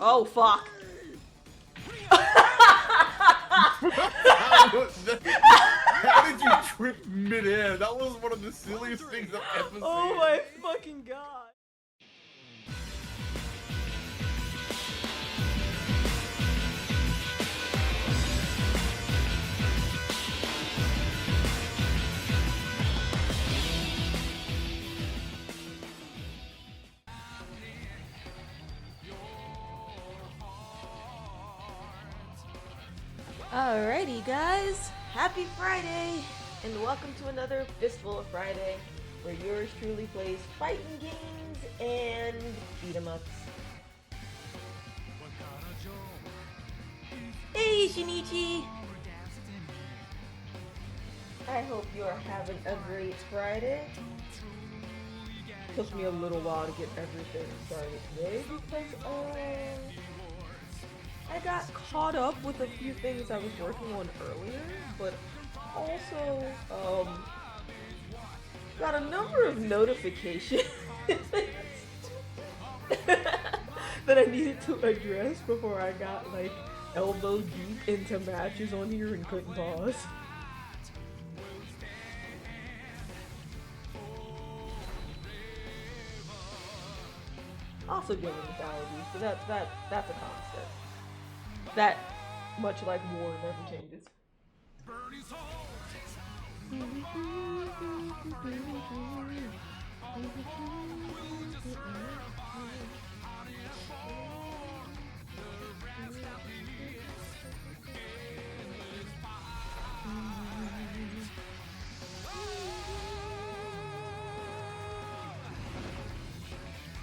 Oh, fuck. How did you trip mid-air? That was one of the silliest things I've ever seen. Oh my fucking god. Alrighty guys, happy Friday, and welcome to another Fistful of Friday, where yours truly plays fighting games and beat 'em ups. Hey Shinichi! I hope you are having a great Friday. Took me a little while to get everything started today because I got caught up with a few things I was working on earlier, but also got a number of notifications that I needed to address before I got like elbow deep into matches on here and couldn't pause. Also dealing with allergies, but that's a constant. That, much like war, never changes.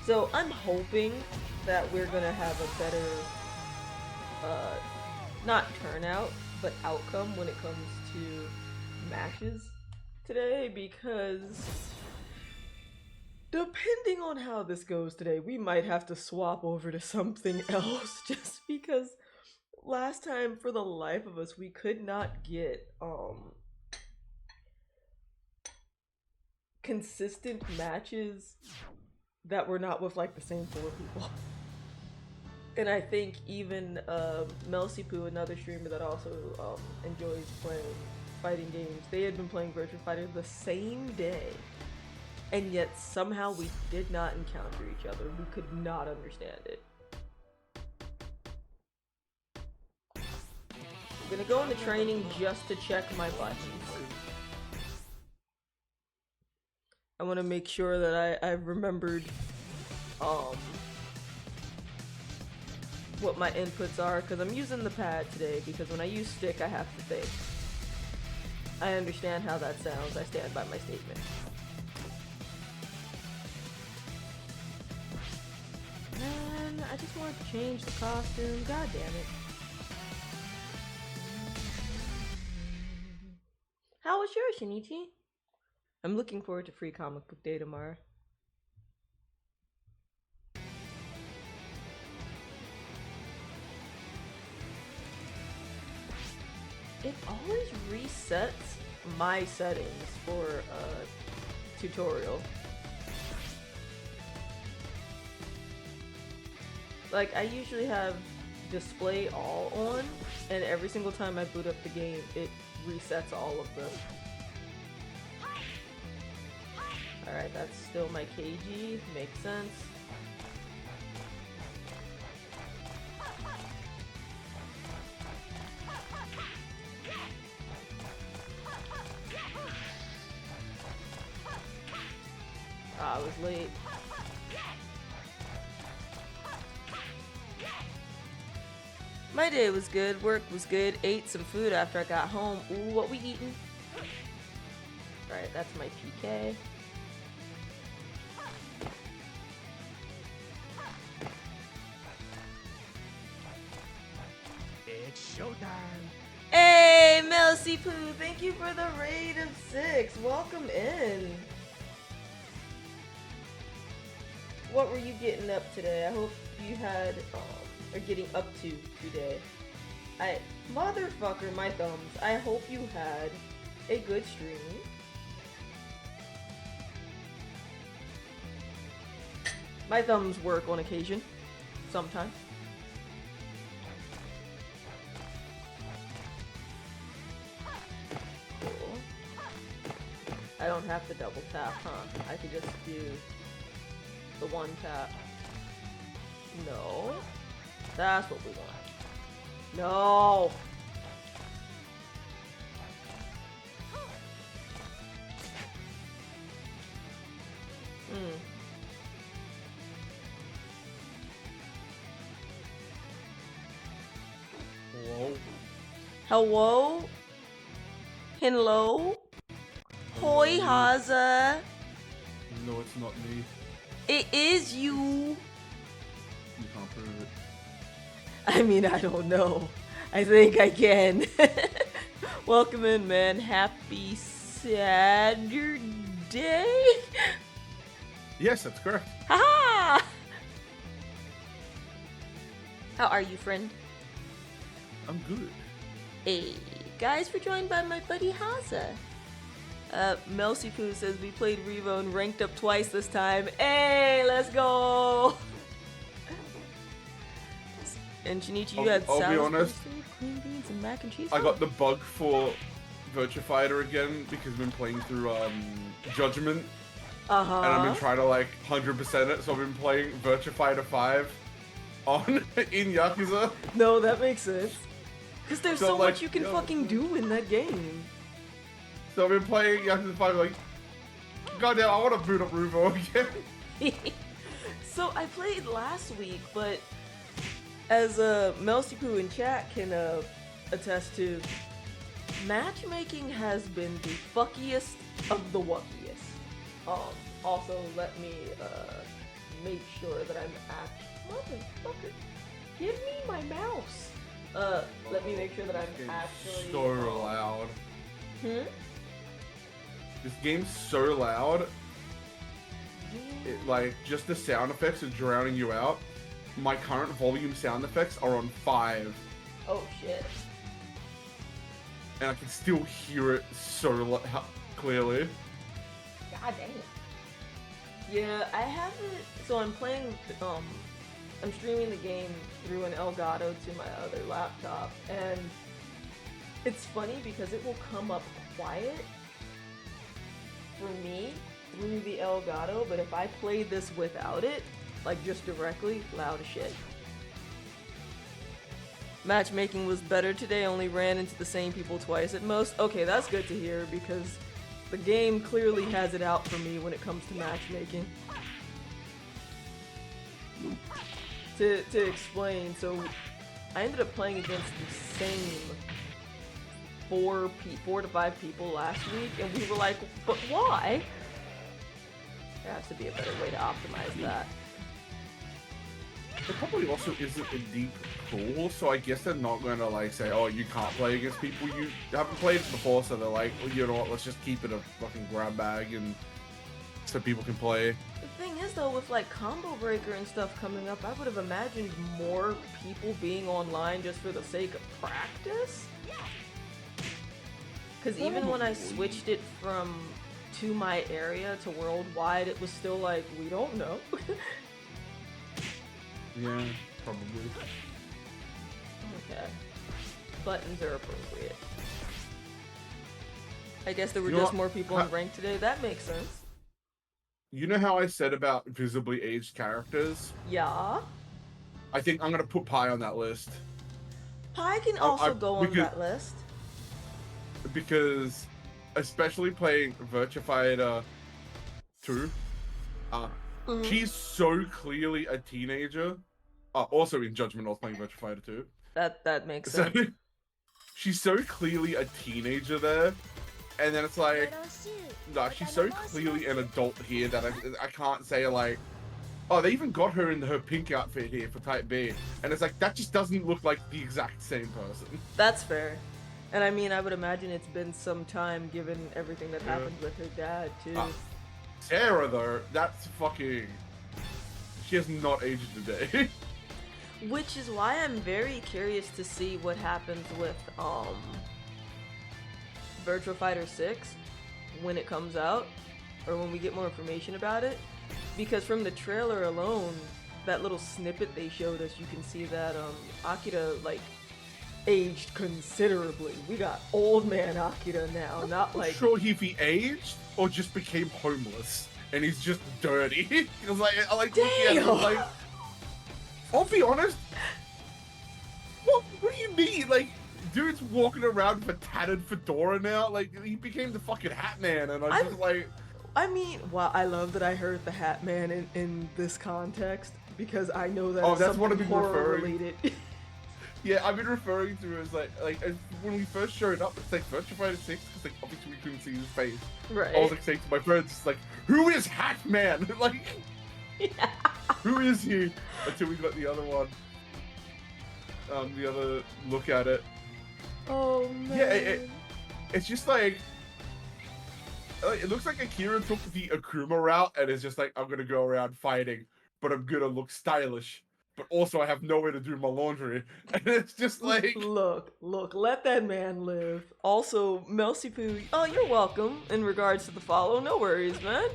So I'm hoping that we're gonna have a better not turnout, but outcome when it comes to matches today, because depending on how this goes today, we might have to swap over to something else, just because last time, for the life of us, we could not get consistent matches that were not with like the same 4 people. And I think even Melsypoo, another streamer that also enjoys playing fighting games, they had been playing Virtua Fighter the same day, and yet somehow we did not encounter each other. We could not understand it. I'm gonna go into training just to check my buttons. I want to make sure that I remembered what my inputs are, because I'm using the pad today, because when I use stick I have to think. I understand how that sounds. I stand by my statement. Man, I just want to change the costume. God damn it. How was yours, Shinichi? I'm looking forward to Free Comic Book Day tomorrow. It always resets my settings for a tutorial. Like, I usually have display all on, and every single time I boot up the game, it resets all of them. Alright, that's still my KG, makes sense. I was late. My day was good, work was good, ate some food after I got home. Ooh, what we eating? Alright, that's my PK. It's showtime! Hey, Melsypoo, thank you for the raid of 6. Welcome in. What were you getting up today? I hope you had, or getting up to today. Motherfucker, my thumbs. I hope you had a good stream. My thumbs work on occasion. Sometimes. don't have to double tap, huh? I could just do the one tap. No. That's what we want. No! Hello? Hello? Hello? Hoi, Hazza. No, it's not me. It is you. You can't prove it. I mean, I don't know. I think I can. Welcome in, man. Happy Saturday. Yes, that's correct. Ha! How are you, friend? I'm good. Hey, guys, we're joined by my buddy Hazza. Melsypoo says we played R.E.V.O and ranked up twice this time. Hey, let's go! And Shinichi, you had I'll be salad, honest, green beans, and mac and cheese. I got the bug for Virtua Fighter again because I've been playing through Judgment. And I've been trying to like 100% it, so I've been playing Virtua Fighter 5 on in Yakuza. No, that makes sense. Because there's so like, much you can fucking do in that game. So I've been playing Yakuza 5 like, goddamn, I want to boot up R.E.V.O again. So I played last week, but as Melsypoo in chat can attest to, matchmaking has been the fuckiest of the wuckiest. Also, let me make sure that I'm motherfucker, give me my mouse. Let me make sure that I'm actually so loud. Hmm? This game's so loud. It, like, just the sound effects are drowning you out. My current volume sound effects are on 5. Oh shit. And I can still hear it so clearly. God damn. Yeah, I haven't. So I'm playing. I'm streaming the game through an Elgato to my other laptop, and it's funny because it will come up quiet for me through the Elgato, but if I play this without it, like just directly, loud as shit. Matchmaking was better today. Only ran into the same people twice at most. Okay, that's good to hear because the game clearly has it out for me when it comes to matchmaking. To explain, so I ended up playing against the same 4 to 5 people last week, and we were like, but why? There has to be a better way to optimize that. There probably also isn't a deep pool, so I guess they're not going to like say, oh, you can't play against people you haven't played before, so they're like, well, you know what, let's just keep it a fucking grab bag and so people can play. The thing is though, with like Combo Breaker and stuff coming up, I would have imagined more people being online just for the sake of practice. Because even when I switched it from to my area to worldwide, it was still like, we don't know. Yeah, probably. Okay. Buttons are appropriate. I guess there were You know just what? more people on rank today. That makes sense. You know how I said about visibly aged characters? Yeah. I think I'm going to put Pi on that list. Pi can also go on that list. Because, especially playing Virtua Fighter 2, she's so clearly a teenager. Also in Judgment, I was playing Virtua Fighter 2. That makes sense. So, she's so clearly a teenager there, and then it's like, no, she's so clearly an adult here that I can't say like, oh, they even got her in her pink outfit here for Type B, and it's like, that just doesn't look like the exact same person. That's fair. And I mean, I would imagine it's been some time given everything that happened with her dad, too. Sarah, though, that's fucking... She has not aged a day. Which is why I'm very curious to see what happens with, Virtua Fighter 6 when it comes out, or when we get more information about it. Because from the trailer alone, that little snippet they showed us, you can see that, Akira, like, aged considerably. We got old man Akira now, not I'm like... sure if he aged or just became homeless and he's just dirty. Because I like looking at him like, I'll be honest. What do you mean? Like, dude's walking around with a tattered fedora now. Like, he became the fucking Hat Man, and I'm just like. I mean, wow, I love that I heard the Hat Man in this context because I know that it's that's what I've something been horror referring. related. Yeah, I've been referring to it as like when we first showed up, it's like Virtua Fighter 6 because like obviously we couldn't see his face. Right. I was like saying to my friends, like, who is Hat Man? Like, Yeah. who is he? Until we got the other one. The other look at it. Oh man. Yeah, it's just like it looks like Akira took the Akuma route and is just like, I'm gonna go around fighting, but I'm gonna look stylish, but also I have nowhere to do my laundry, and it's just like, look, let that man live. Also, Melsypoo, oh, you're welcome in regards to the follow. No worries, man.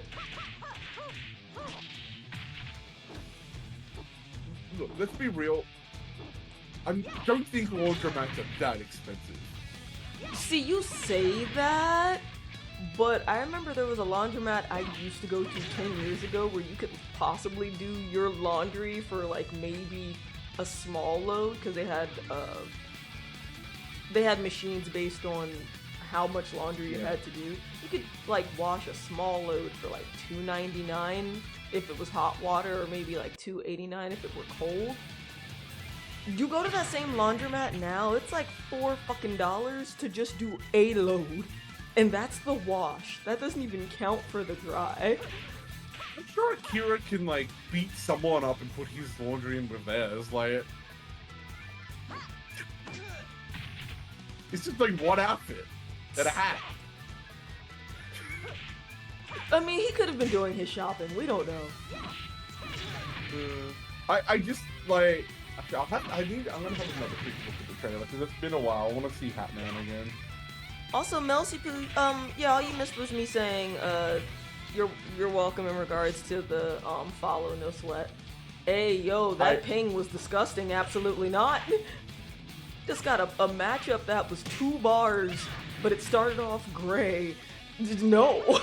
look, let's be real. I don't think laundromats are that expensive. See, you say that, but I remember there was a laundromat I used to go to 10 years ago where you could possibly do your laundry for like maybe a small load because they had machines based on how much laundry you had to do. You could like wash a small load for like $2.99 if it was hot water, or maybe like $2.89 if it were cold. You go to that same laundromat now, it's like $4 fucking to just do a load. And that's the wash. That doesn't even count for the dry. I'm sure Akira can like beat someone up and put his laundry in with theirs. Like, it's just like one outfit and a hat. I mean, he could have been doing his shopping. We don't know. I just like. Actually, I'm gonna have another quick look at the trailer because it's been a while. I want to see Hat Man again. Also, Melsypoo, yeah, all you missed was me saying, you're welcome in regards to the, follow, no sweat. Hey, yo, that ping was disgusting, absolutely not. Just got a matchup that was 2 bars, but it started off gray. No.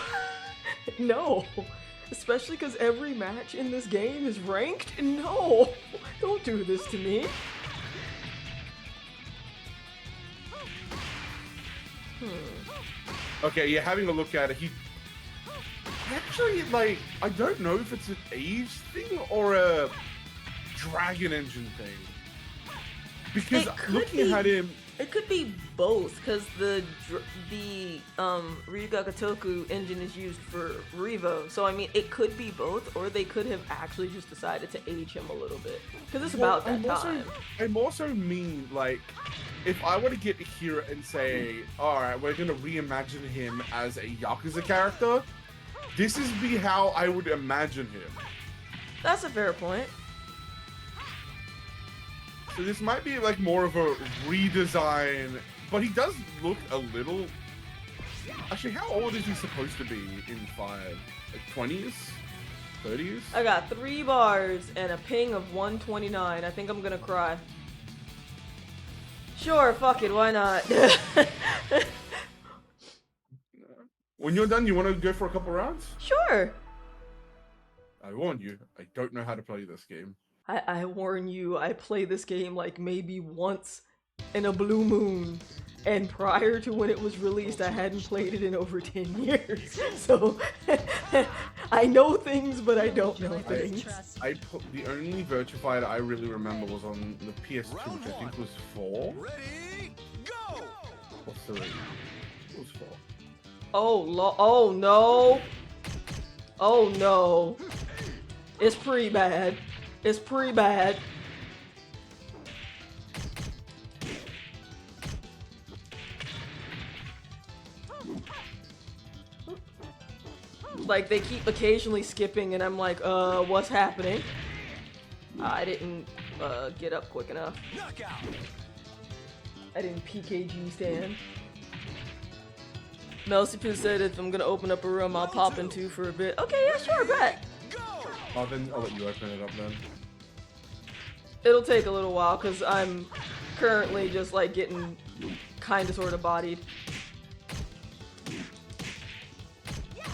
No. Especially because every match in this game is ranked? No. Don't do this to me. Okay, yeah, having a look at it, he actually, like, I don't know if it's an age thing or a Dragon Engine thing. Because looking at him... It could be both, because the Ryugakatoku engine is used for R.E.V.O. So, I mean, it could be both, or they could have actually just decided to age him a little bit. Because it's about that time. I'm also mean, like, if I were to get Akira and say, alright, we're gonna reimagine him as a Yakuza character, this is how I would imagine him. That's a fair point. So this might be like more of a redesign, but he does look a little... Actually, how old is he supposed to be in 5? Like 20s? 30s? I got 3 bars and a ping of 129. I think I'm gonna cry. Sure, fuck it, why not? When you're done, you want to go for a couple rounds? Sure. I warn you, I don't know how to play this game. I warn you, I play this game like maybe once in a blue moon, and prior to when it was released, I hadn't played it in over 10 years. So, I know things, but I don't know things. The only Virtua Fighter I really remember was on the PS2, which I think was 4. Ready, go! Or 3. It was 4. Oh no. Oh no. It's pretty bad. It's pretty bad. Like, they keep occasionally skipping and I'm like, what's happening? I didn't, get up quick enough. Knockout. I didn't PKG stand. Melsypoo said if I'm gonna open up a room, I'll pop into for a bit. Okay, yeah, sure, bet. Oh, then I'll let you open it up then. It'll take a little while because I'm currently just like getting kinda sorta bodied.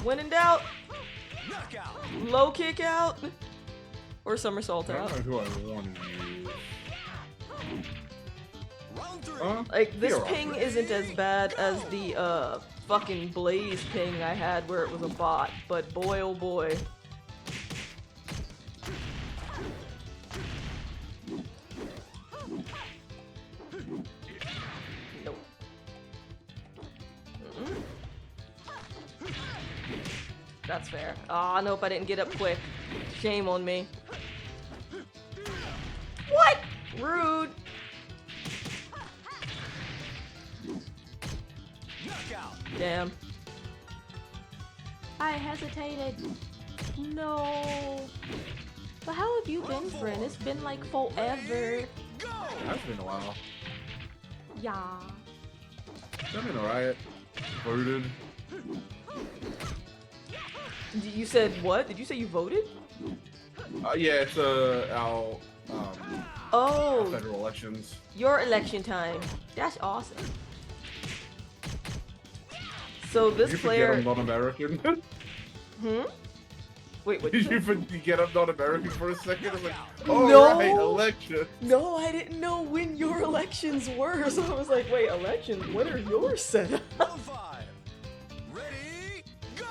When in doubt, low kick out or somersault I out. don't know who I want to use. Like this you're ping right. isn't as bad as the fucking Blaze ping I had where it was a bot, but boy oh boy. Nope. That's fair. Ah, nope, I didn't get up quick. Shame on me. What? Rude. Damn. I hesitated. No. But how have you been, friend? It's been like forever. That's been a while. Yeah. I've been alright. Voted. You said what? Did you say you voted? Yeah, it's our Oh, federal elections. your election time. That's awesome. So this Did you player. forget I'm not American? Hmm? Wait, what? Did you forget I'm not American for a second? I was like, oh No. right, election. No, I didn't know when your elections were, so I was like, wait, elections? When are yours set up? Round 5. Ready, go!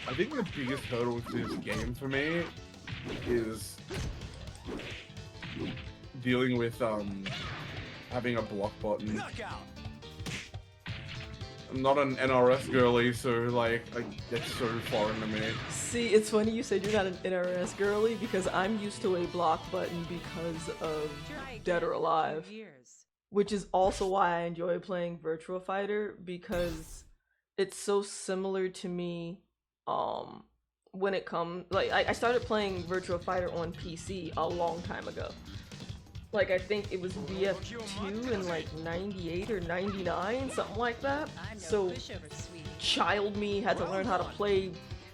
I think the biggest hurdle with this game for me is dealing with having a block button. Knockout. I'm not an NRS girly, so like that's so foreign to me. See, it's funny you said you're not an NRS girly because I'm used to a block button because of Dead or Alive, which is also why I enjoy playing Virtua Fighter because it's so similar to me. When it comes, like I started playing Virtua Fighter on PC a long time ago. Like I think it was VF2 in like 98 or 99, something like that. So child me had to learn how to play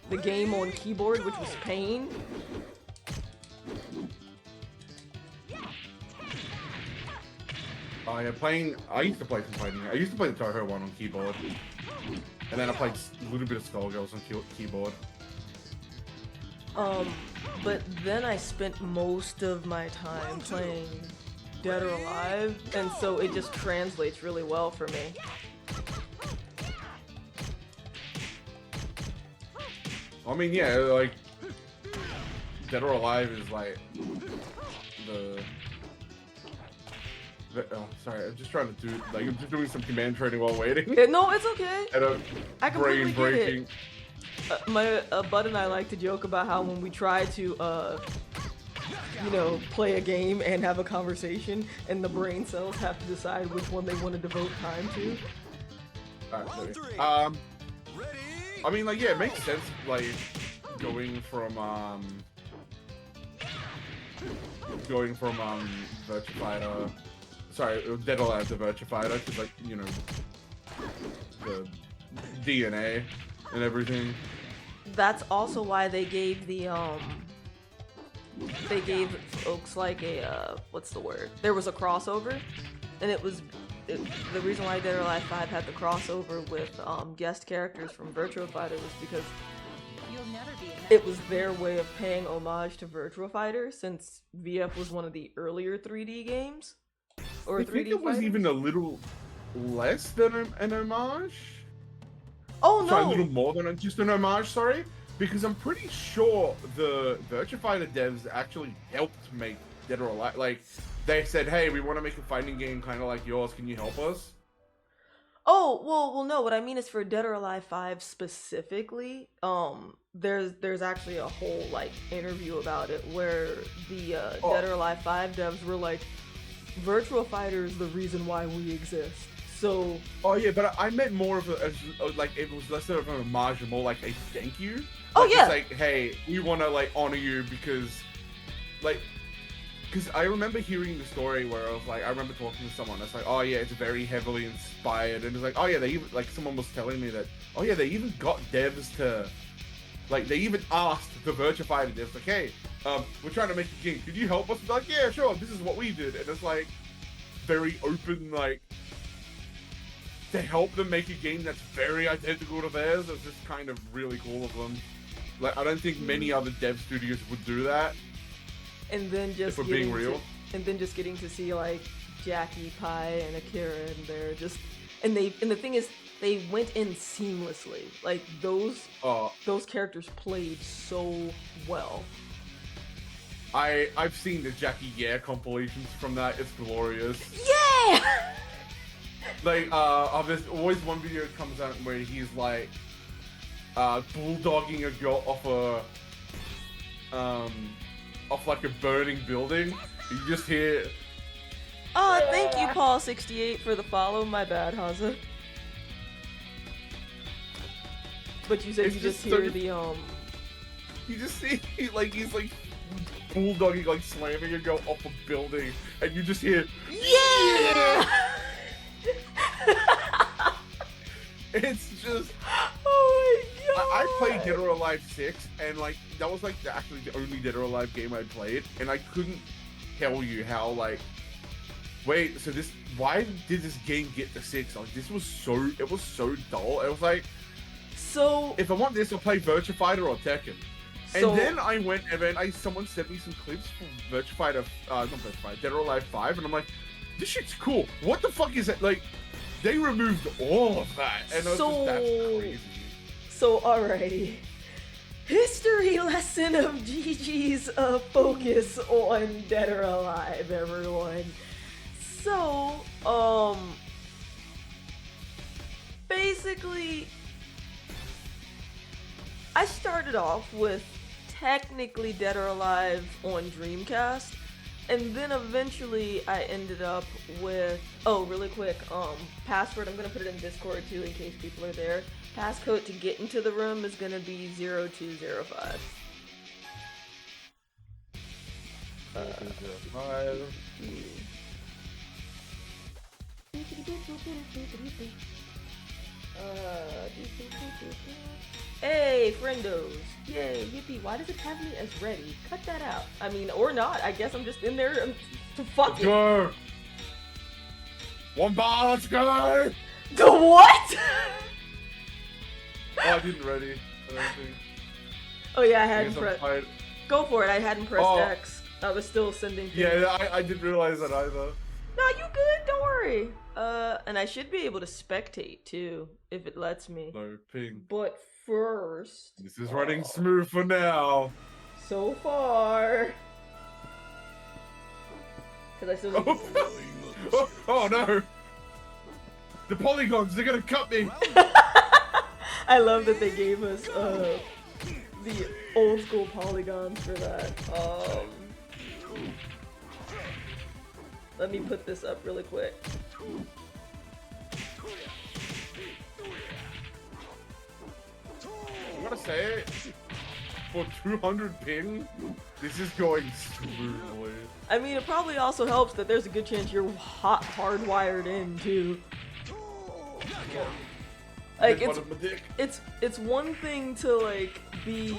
the game on keyboard, which was pain. I used to play some fighting. I used to play the Toho one on keyboard, and then I played a little bit of Skullgirls on keyboard. But then I spent most of my time playing Dead or Alive, and so it just translates really well for me. I mean, yeah, like Dead or Alive is like oh, sorry, I'm just trying to do I'm just doing some command training while waiting. No, it's okay. And I completely brain get breaking. it. My bud and I like to joke about how when we try to, you know, play a game and have a conversation, and the brain cells have to decide which one they want to devote time to. Round 3. Ready, I mean, like, yeah, it makes sense, like, going from Virtua Fighter, sorry, Dead or Alive to Virtua Fighter, because, like, you know, the DNA and everything. That's also why they gave folks like a, what's the word? There was a crossover, and the reason why Dead or Alive 5 had the crossover with guest characters from Virtua Fighter was because it was their way of paying homage to Virtua Fighter, since VF was one of the earlier 3D games. Or I 3D think it was fighters. even a little less than an homage. Oh Sorry, a no! little more than just an homage, sorry. Because I'm pretty sure the Virtua Fighter devs actually helped make Dead or Alive. Like, they said, hey, we want to make a fighting game kind of like yours, can you help us? Oh, well, no, what I mean is for Dead or Alive 5 specifically, there's actually a whole, like, interview about it where the Dead or Alive 5 devs were like, Virtua Fighter is the reason why we exist. So... Oh, yeah, but I meant more of like, it was less of an homage and more like a thank you. Oh, Like, yeah! It's like, hey, we want to, like, honor you because, like... Because I remember hearing the story where I was like, I remember talking to someone that's like, oh yeah, it's very heavily inspired, and it's like, oh yeah, they even, like, someone was telling me that, oh yeah, they even got devs to Like, they even asked the Virtua Fighter devs, like, hey, we're trying to make a game. Could you help us? They're like, yeah, sure. This is what we did. And it's like very open, like, to help them make a game that's very identical to theirs. It's just kind of really cool of them. Like, I don't think many other dev studios would do that. And then just if we're being real. And then just getting to see like Jackie, Pi, and Akira, and they're just and the thing is they went in seamlessly. Like those characters played so well. I've seen the Jackie compilations from that. It's glorious. Yeah. Like there's always one video that comes out where he's like bulldogging a girl off like a burning building. You just hear. Oh, thank you, Paul68, for the follow. My bad, Hazza. But you said It's you just just hear so- the You just see he's like bulldogging, like slamming a girl off a building, and you just hear. Yeah. It's just. Oh my god. I played Dead or Alive 6, and like that was like actually the only Dead or Alive game I played, and I couldn't tell you how like. Wait, so this? Why did this game get to 6? Like this was so dull. It was like, So if I want this, I'll play Virtua Fighter or Tekken. So- And then I went and then someone sent me some clips from Virtua Fighter, not Virtua Fighter, Dead or Alive 5, and I'm like, this shit's cool. What the fuck is it? Like, they removed all of that, and I was just, that's crazy. So, alrighty. History lesson of GG's focus on Dead or Alive, everyone. So, basically, I started off with technically Dead or Alive on Dreamcast, and then eventually I ended up with, oh, really quick, password, I'm gonna put it in Discord too in case people are there. Passcode to get into the room is gonna be 0205. Hey, friendos! Yay, yippee! Why does it have me as ready? Cut that out. I mean, or not. I guess I'm just in there to fuck Let's it. go! One bar, let's go! The what? Oh, I didn't ready. I don't think. Oh yeah, I I hadn't guess I'm pressed. tired. Go for it. I hadn't pressed Oh. X. I was still sending. Things. Yeah, I didn't realize that either. No, you good. Don't worry. And I should be able to spectate too if it lets me. No, ping. But first, This is running smooth for now. so far. Because I still. Oh no! The polygons, they're gonna cut me! I love that they gave us the old school polygons for that. Let me put this up really quick. I gotta say, for 200 ping, this is going smoothly. I mean, it probably also helps that there's a good chance you're hardwired in too. Like Bit bottom of my dick. it's one thing to like be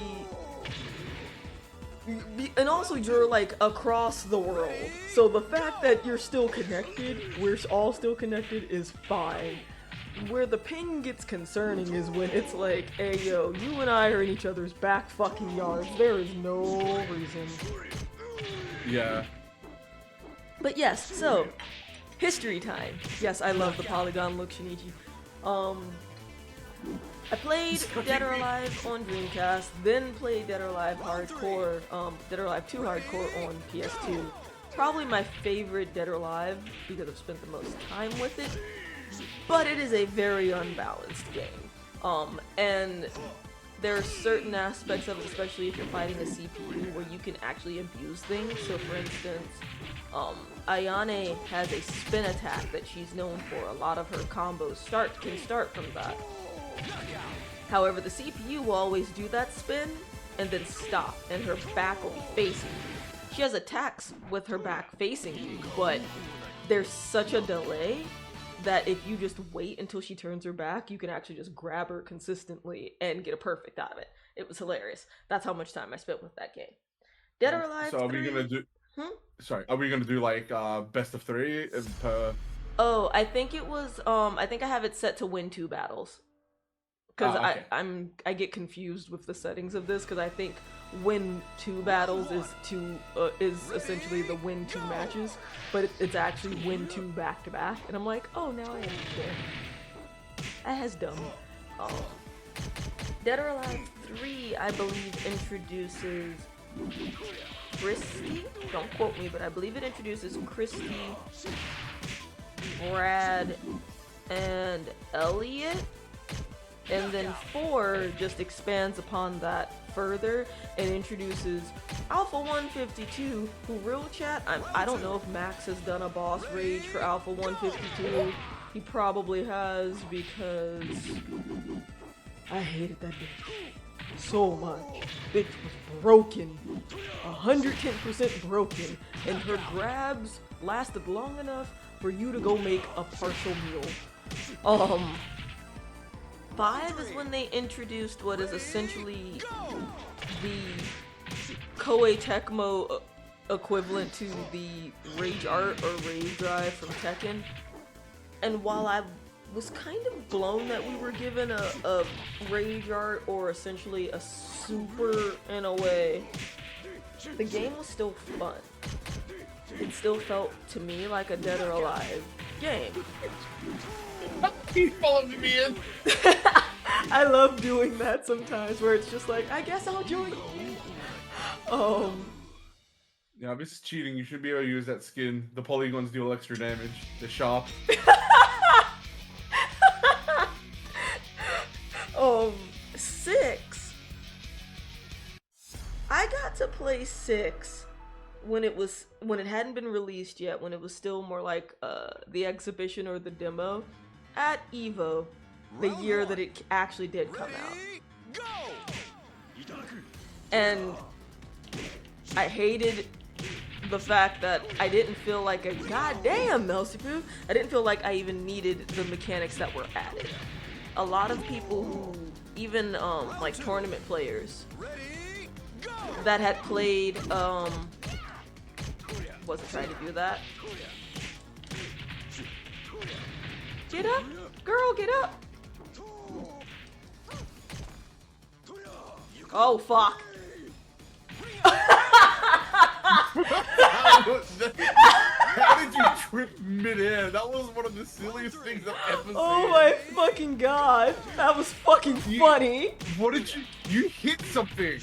and also you're like across the world. So the fact that you're still connected, we're all still connected is fine. Where the ping gets concerning is when it's like, hey yo, you and I are in each other's back fucking yards. There is no reason. Yeah. But yes, so history time. Yes, I love the polygon look, Shinichi. I played Dead or Alive on Dreamcast, then played Dead or Alive Hardcore, Dead or Alive 2 Hardcore on PS2. Probably my favorite Dead or Alive because I've spent the most time with it, but it is a very unbalanced game. And there are certain aspects of it, especially if you're fighting a CPU, where you can actually abuse things. So for instance, Ayane has a spin attack that she's known for. A lot of her combos can start from that. However, the CPU will always do that spin and then stop, and her back will be facing you. She has attacks with her back facing you, but there's such a delay that if you just wait until she turns her back, you can actually just grab her consistently and get a perfect out of it. It was hilarious. That's how much time I spent with that game. Dead or Alive 3. So are we gonna do? Sorry, are we gonna do like best of 3 per? Oh, I think it was. I think I have it set to win 2 battles. Because okay. I get confused with the settings of this because I think win 2 battles is essentially the win 2 matches, but it's actually win 2 back to back, and I'm like, oh, now I understand. That has dumb. Dead or Alive 3, I believe, introduces Christy. Don't quote me, but I believe it introduces Christy, Brad, and Elliot. And then 4 just expands upon that further and introduces Alpha 152, who, real chat, I don't know if Max has done a boss rage for Alpha 152. He probably has, because I hated that bitch so much. Bitch was broken, 110% broken, and her grabs lasted long enough for you to go make a partial meal. 5 is when they introduced what is essentially the Koei Tecmo equivalent to the Rage Art or Rage Drive from Tekken. And while I was kind of blown that we were given a Rage Art or essentially a super in a way, the game was still fun. It still felt to me like a Dead or Alive game. He followed me in. I love doing that sometimes, where it's just like, I guess I'll join. Yeah, this is cheating. You should be able to use that skin. The polygons deal extra damage. They're sharp. 6. I got to play 6 when it hadn't been released yet, when it was still more like the exhibition or the demo at R.E.V.O, the year that it actually did come out. And I hated the fact that I didn't feel like a goddamn Melsypoo. I didn't feel like I even needed the mechanics that were added. A lot of people who, even like tournament players that had played wasn't trying to do that. Get up, girl, get up. Oh fuck. How did you trip midair? That was one of the silliest things I've ever seen. Oh my fucking god. That was fucking funny. What did you hit something?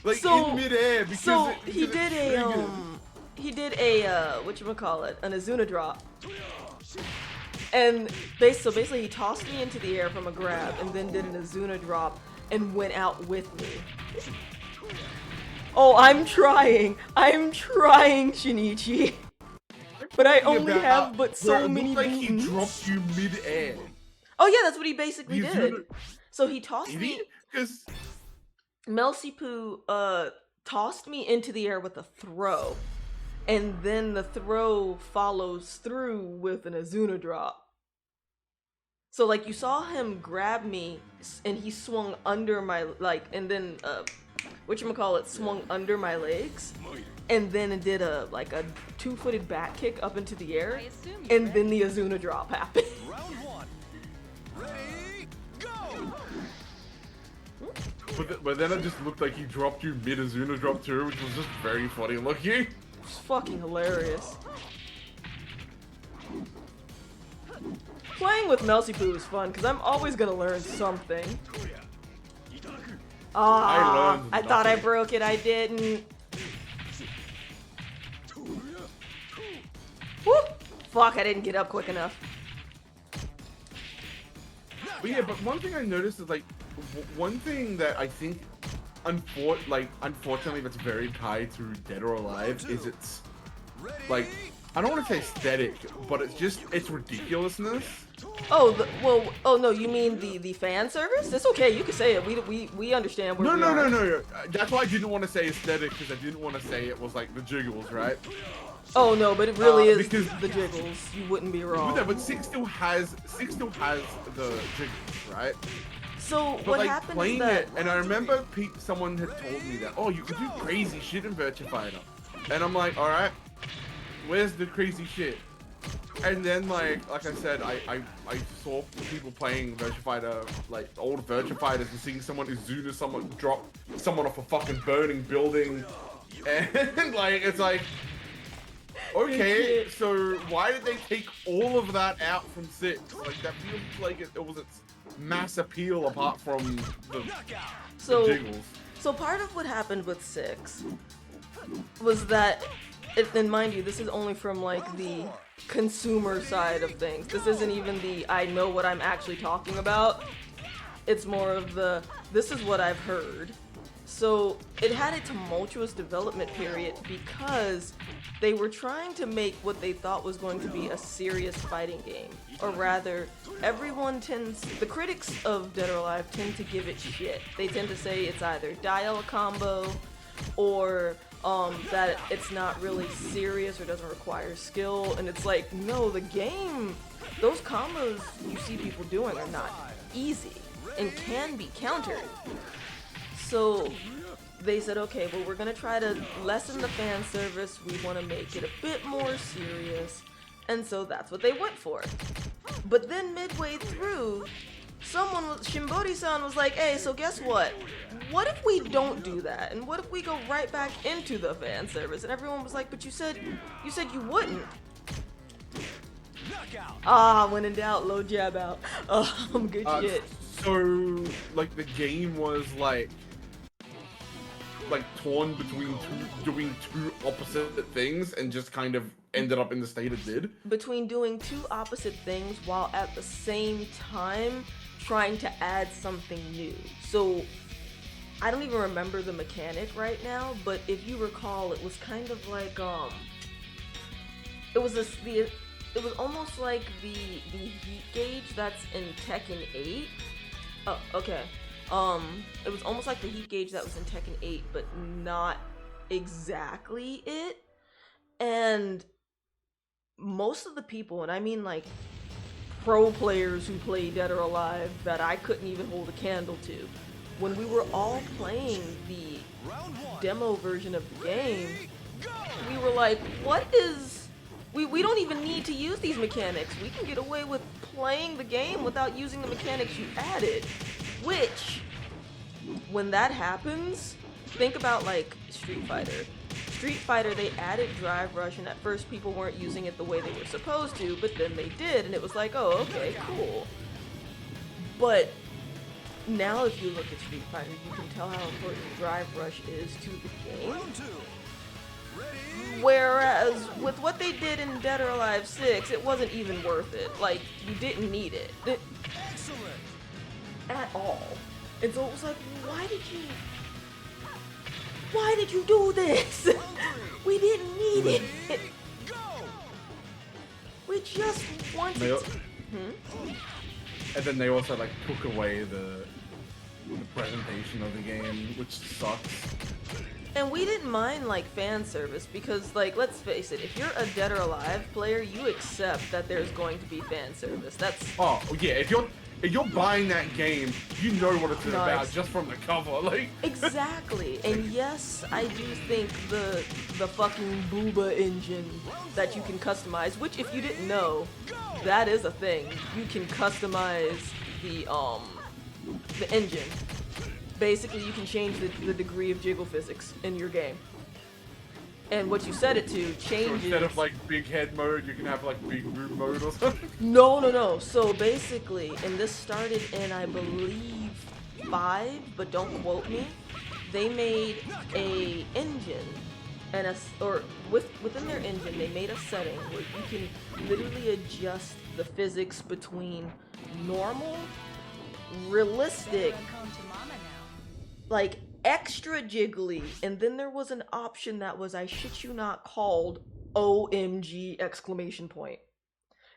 Like So- in midair because He did a whatchamacallit, an Izuna drop. And basically he tossed me into the air from a grab and then did an Izuna drop and went out with me. Oh, I'm trying, Shinichi. But I only have so many like he buttons. dropped you mid-air. Oh yeah, that's what he basically You did. do- So he tossed me. Because Melsypoo tossed me into the air with a throw, and then the throw follows through with an Izuna drop. So like you saw him grab me, and he swung under my and then swung under my legs, and then did a 2-footed back kick up into the air, and then the Izuna drop happened. Round 1. Ready, go! But then it just looked like he dropped you mid Izuna drop too, which was just very funny looking. It's fucking hilarious. Playing with Melsypoo is fun because I'm always gonna learn something. I learned I thought I nothing. broke it, I didn't. Woo! Fuck, I didn't get up quick enough. But yeah, but one thing I noticed is one thing that I think unfortunately that's very tied to Dead or Alive is its I don't want to say aesthetic, but it's ridiculousness. Oh, oh no, you mean the fan service? It's okay, you can say it. We understand where we are. No. That's why I didn't want to say aesthetic, because I didn't want to say it was like the jiggles, right? Oh no, but it really is because the jiggles. You wouldn't be wrong. but six still has the jiggles, right? So But what like happened playing is that it, and I remember someone had told me that, oh, you can do crazy shit in Virtua Fighter, and I'm like, all right, where's the crazy shit? And then like I said, I saw people playing Virtua Fighter, like old Virtua Fighters, and seeing someone Izuna someone drop someone off a fucking burning building, and like it's like, okay, so why did they take all of that out from 6? Like that feels like it was its mass appeal apart from the jiggles. So part of what happened with 6 was that, and mind you, this is only from like the consumer side of things. This isn't even the I know what I'm actually talking about. It's more of the this is what I've heard. So it had a tumultuous development period because they were trying to make what they thought was going to be a serious fighting game. Or rather, the critics of Dead or Alive tend to give it shit. They tend to say it's either dial a combo or that it's not really serious or doesn't require skill. And it's like, no, the game, those combos you see people doing are not easy and can be countered. So they said, okay, well, we're gonna try to lessen the fan service. We want to make it a bit more serious. And so that's what they went for. But then midway through, Shimbori-san was like, hey, so guess what? What if we don't do that? And what if we go right back into the fan service? And everyone was like, but you said you wouldn't. When in doubt, low jab out. Good shit. So, like, the game was like torn between doing two opposite things and just kind of ended up in the state it did? Between doing two opposite things while at the same time trying to add something new. So, I don't even remember the mechanic right now, but if you recall, it was kind of like, it was almost like the heat gauge that's in Tekken 8. Oh, okay. It was almost like the heat gauge that was in Tekken 8, but not exactly it. And most of the people, and I mean like pro players who play Dead or Alive that I couldn't even hold a candle to, when we were all playing the demo version of the game, we were like, what is... We don't even need to use these mechanics. We can get away with playing the game without using the mechanics you added. Which, when that happens, think about like Street Fighter. Street Fighter, they added Drive Rush, and at first people weren't using it the way they were supposed to, but then they did, and it was like, oh, okay, cool. But now if you look at Street Fighter, you can tell how important Drive Rush is to the game. Whereas, with what they did in Dead or Alive 6, it wasn't even worth it. Like, you didn't need it. At all. And so it was like, why did you do this? We didn't need it. We just wanted to... And then they also, like, took away the presentation of the game, which sucks. And we didn't mind, like, fan service, because, like, let's face it, if you're a Dead or Alive player, you accept that there's going to be fan service. That's... Oh, yeah, if you're buying that game, you know what it's about just from the cover, like... Exactly. And yes, I do think the fucking Booba engine that you can customize, which if you didn't know, that is a thing. You can customize the engine. Basically, you can change the degree of jiggle physics in your game. And what you set it to changes... So instead of, like, big head mode, you can have, like, big boot mode or something? No. So, basically, and this started in, I believe, 5, but don't quote me, they made a engine, and within their engine, they made a setting where you can literally adjust the physics between normal, realistic, like extra jiggly, and then there was an option that was, I shit you not, called OMG exclamation point.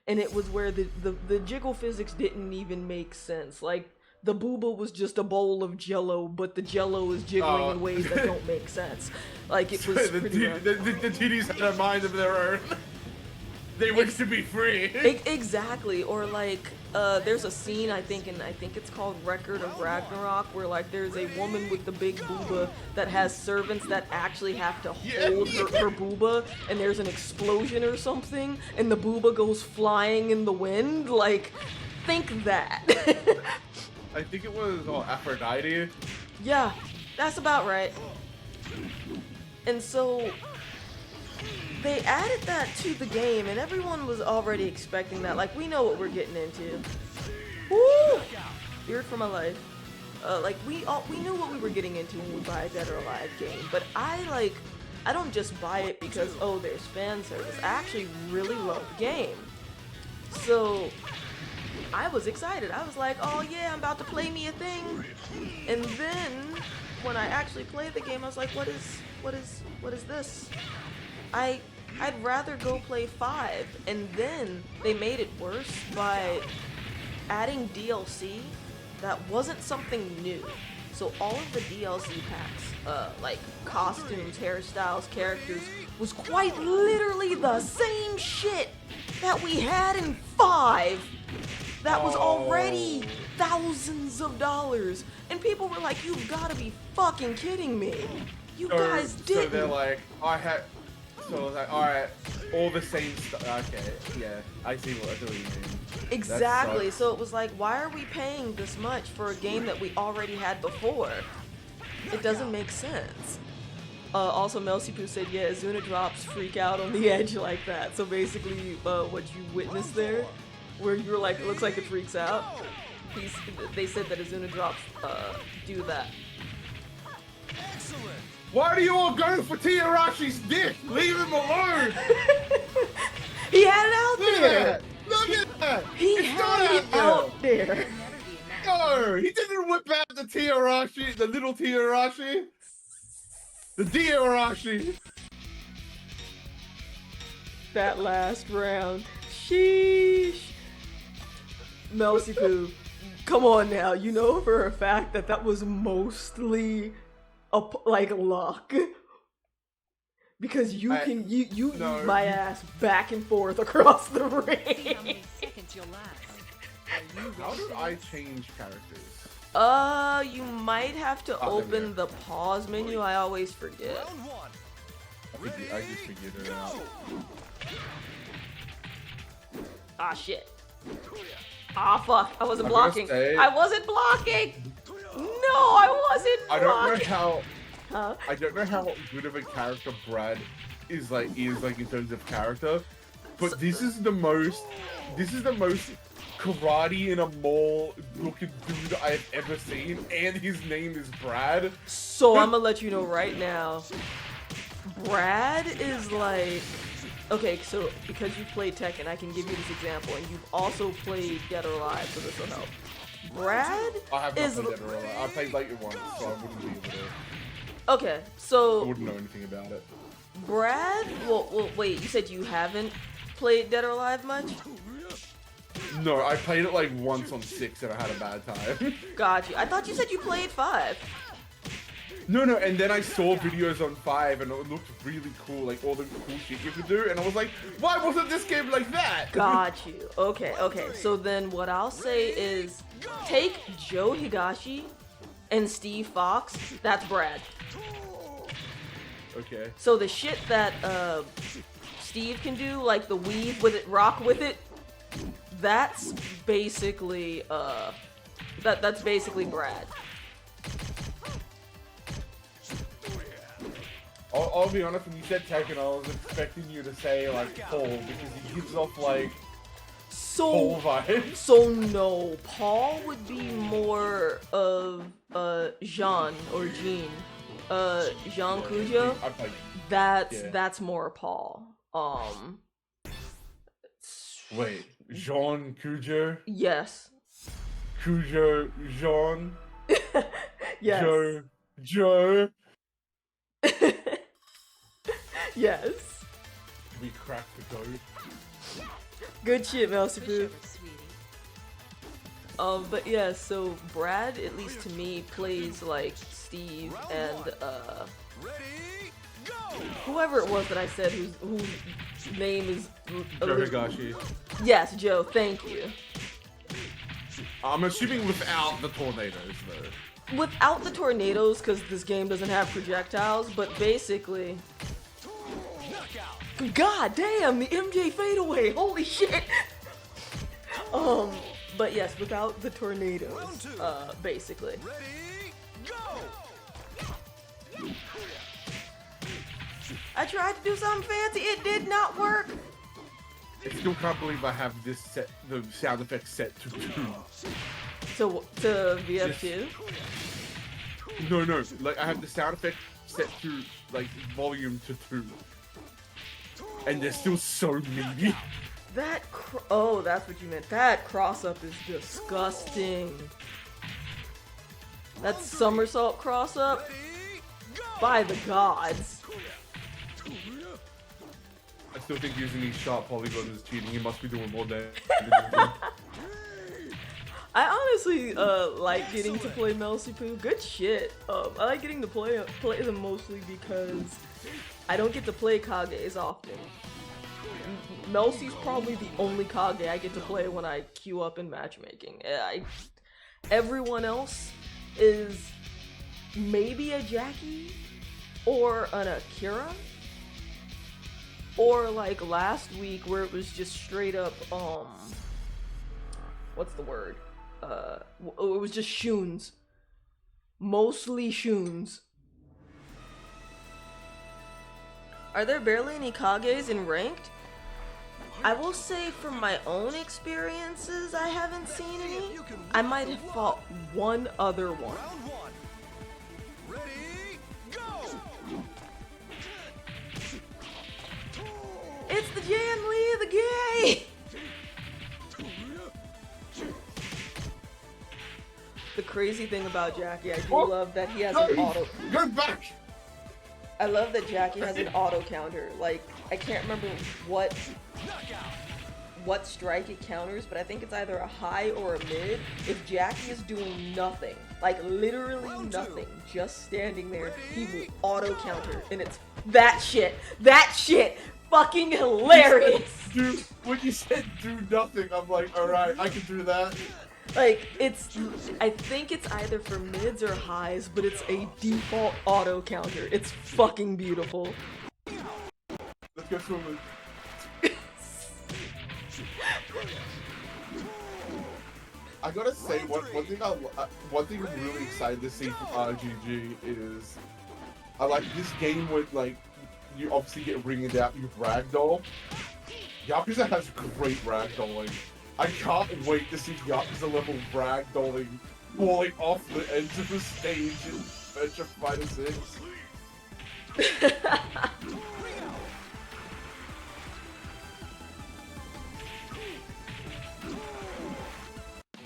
And it was where the jiggle physics didn't even make sense. Like, the booba was just a bowl of jello, but the jello is jiggling in ways that don't make sense. Like, it was pretty rough. The titties had a mind of their own. They wish to be free. Exactly, or like, there's a scene I think it's called Record of Ragnarok, where like there's a woman with the big booba that has servants that actually have to hold her booba, and there's an explosion or something, and the booba goes flying in the wind. Like, think that. I think it was Aphrodite. Yeah, that's about right. And so they added that to the game, and everyone was already expecting that. Like, we know what we're getting into. Woo! Feared for my life. Like, we knew what we were getting into when we buy a Dead or Alive game, but I don't just buy it because, oh, there's fan service. I actually really love the game. So I was excited. I was like, oh yeah, I'm about to play me a thing. And then when I actually played the game, I was like, what is this? I'd rather go play 5, and then they made it worse by adding DLC that wasn't something new. So all of the DLC packs, like costumes, hairstyles, characters, was quite literally the same shit that we had in 5 that was already thousands of dollars. And people were like, you've got to be fucking kidding me. You guys didn't. So they're like, so I was like, alright, all the same stuff. Okay, yeah, I see what you mean. Exactly, so it was like, why are we paying this much for a game that we already had before? It doesn't make sense. Also, Melsypoo said, yeah, Izuna drops freak out on the edge like that. So basically, what you witnessed there, where you were like, it looks like it freaks out, they said that Izuna drops do that. Excellent. Why are you all going for Tiyarashi's dick? Leave him alone! He had it out there! Look at that! He had it out there! No! He didn't whip out the Tiyarashi, the little Tiyarashi! The Tiyarashi! That last round. Sheesh! Melsypoo, come on now. You know for a fact that that was mostly like luck, because you use my ass back and forth across the ring. How do I change characters? You might have to open the pause menu. I always forget. I just figured it out. Ah shit. Ah fuck. I wasn't blocking. I wasn't blocking. No, I wasn't blocking. I don't know how good of a character Brad is like in terms of character, but this is the most karate in a mall looking dude I've ever seen, and his name is Brad. So I'm gonna let you know right now, Brad is like, okay, so because you've played Tekken, I can give you this example, and you've also played Dead or Alive, so this will help. Brad I have not played Dead or Alive. I played like it once, so I wouldn't be able to. Okay, so I wouldn't know anything about it. Brad, well, wait, you said you haven't played Dead or Alive much? No, I played it like once on 6 and I had a bad time. Got you. I thought you said you played 5. No, and then I saw videos on 5 and it looked really cool, like all the cool shit you could do, and I was like, why wasn't this game like that? Got you. Okay, so then what I'll say is, take Joe Higashi and Steve Fox, that's Brad. Okay. So the shit that Steve can do, like the weave with it, rock with it, that's basically that's basically Brad. I'll be honest, when you said Tekken, I was expecting you to say like Paul, because he gives off like Paul vibes. So no, Paul would be more of Jean or Jean. Jean Cujo. That's more Paul. Wait, Jean Cujo? Yes. Cujo Jean? Yes. Joe. Yes. We cracked the code. Good shit, Melsypoo. But yeah, so Brad, at least to me, plays like Steve and Ready, go! whoever it was that I said whose name is Joe Higashi. Yes, Joe, thank you. I'm assuming without the tornadoes, though. Without the tornadoes, because this game doesn't have projectiles, but basically... God damn, the MJ fadeaway, holy shit! But yes, without the tornadoes, basically. Ready, go! I tried to do something fancy, it did not work! I still can't believe I have this set, the sound effects set to 2. To VF2? No, like I have the sound effect set to like volume to 2. And they're still so meaty. Oh, that's what you meant. That cross-up is disgusting. That somersault cross-up? By the gods. I still think using these sharp polygons is cheating. He must be doing more damage. I honestly like getting to play Melsypoo. Good shit. I like getting to play them mostly because I don't get to play Kages often. Melsy's probably the only Kage I get to play when I queue up in matchmaking. Everyone else is maybe a Jackie or an Akira, or like last week where it was just straight up what's the word? It was just Shuns. Mostly Shuns. Are there barely any Kages in ranked? I will say from my own experiences, I haven't seen any. I might have fought one other one. Round 1. Ready, go! It's the Jan Lee, the gay! The crazy thing about Jackie, I do love that he has an auto. Go back! I love that Jackie has an auto counter. Like, I can't remember what strike it counters, but I think it's either a high or a mid. If Jackie is doing nothing, like literally nothing, just standing there, he will auto counter, and it's that shit fucking hilarious. Dude, when you said do nothing, I'm like, alright, I can do that. Like, I think it's either for mids or highs, but it's a default auto counter. It's fucking beautiful. Let's go swimming. I gotta say, one thing I'm really excited to see from RGG is, I like this game with, like, you obviously get ringed out, you ragdoll. Yakuza has great ragdolling. I can't wait to see Yakuza level ragdolling falling off the edge of the stage in Virtua Fighter 6.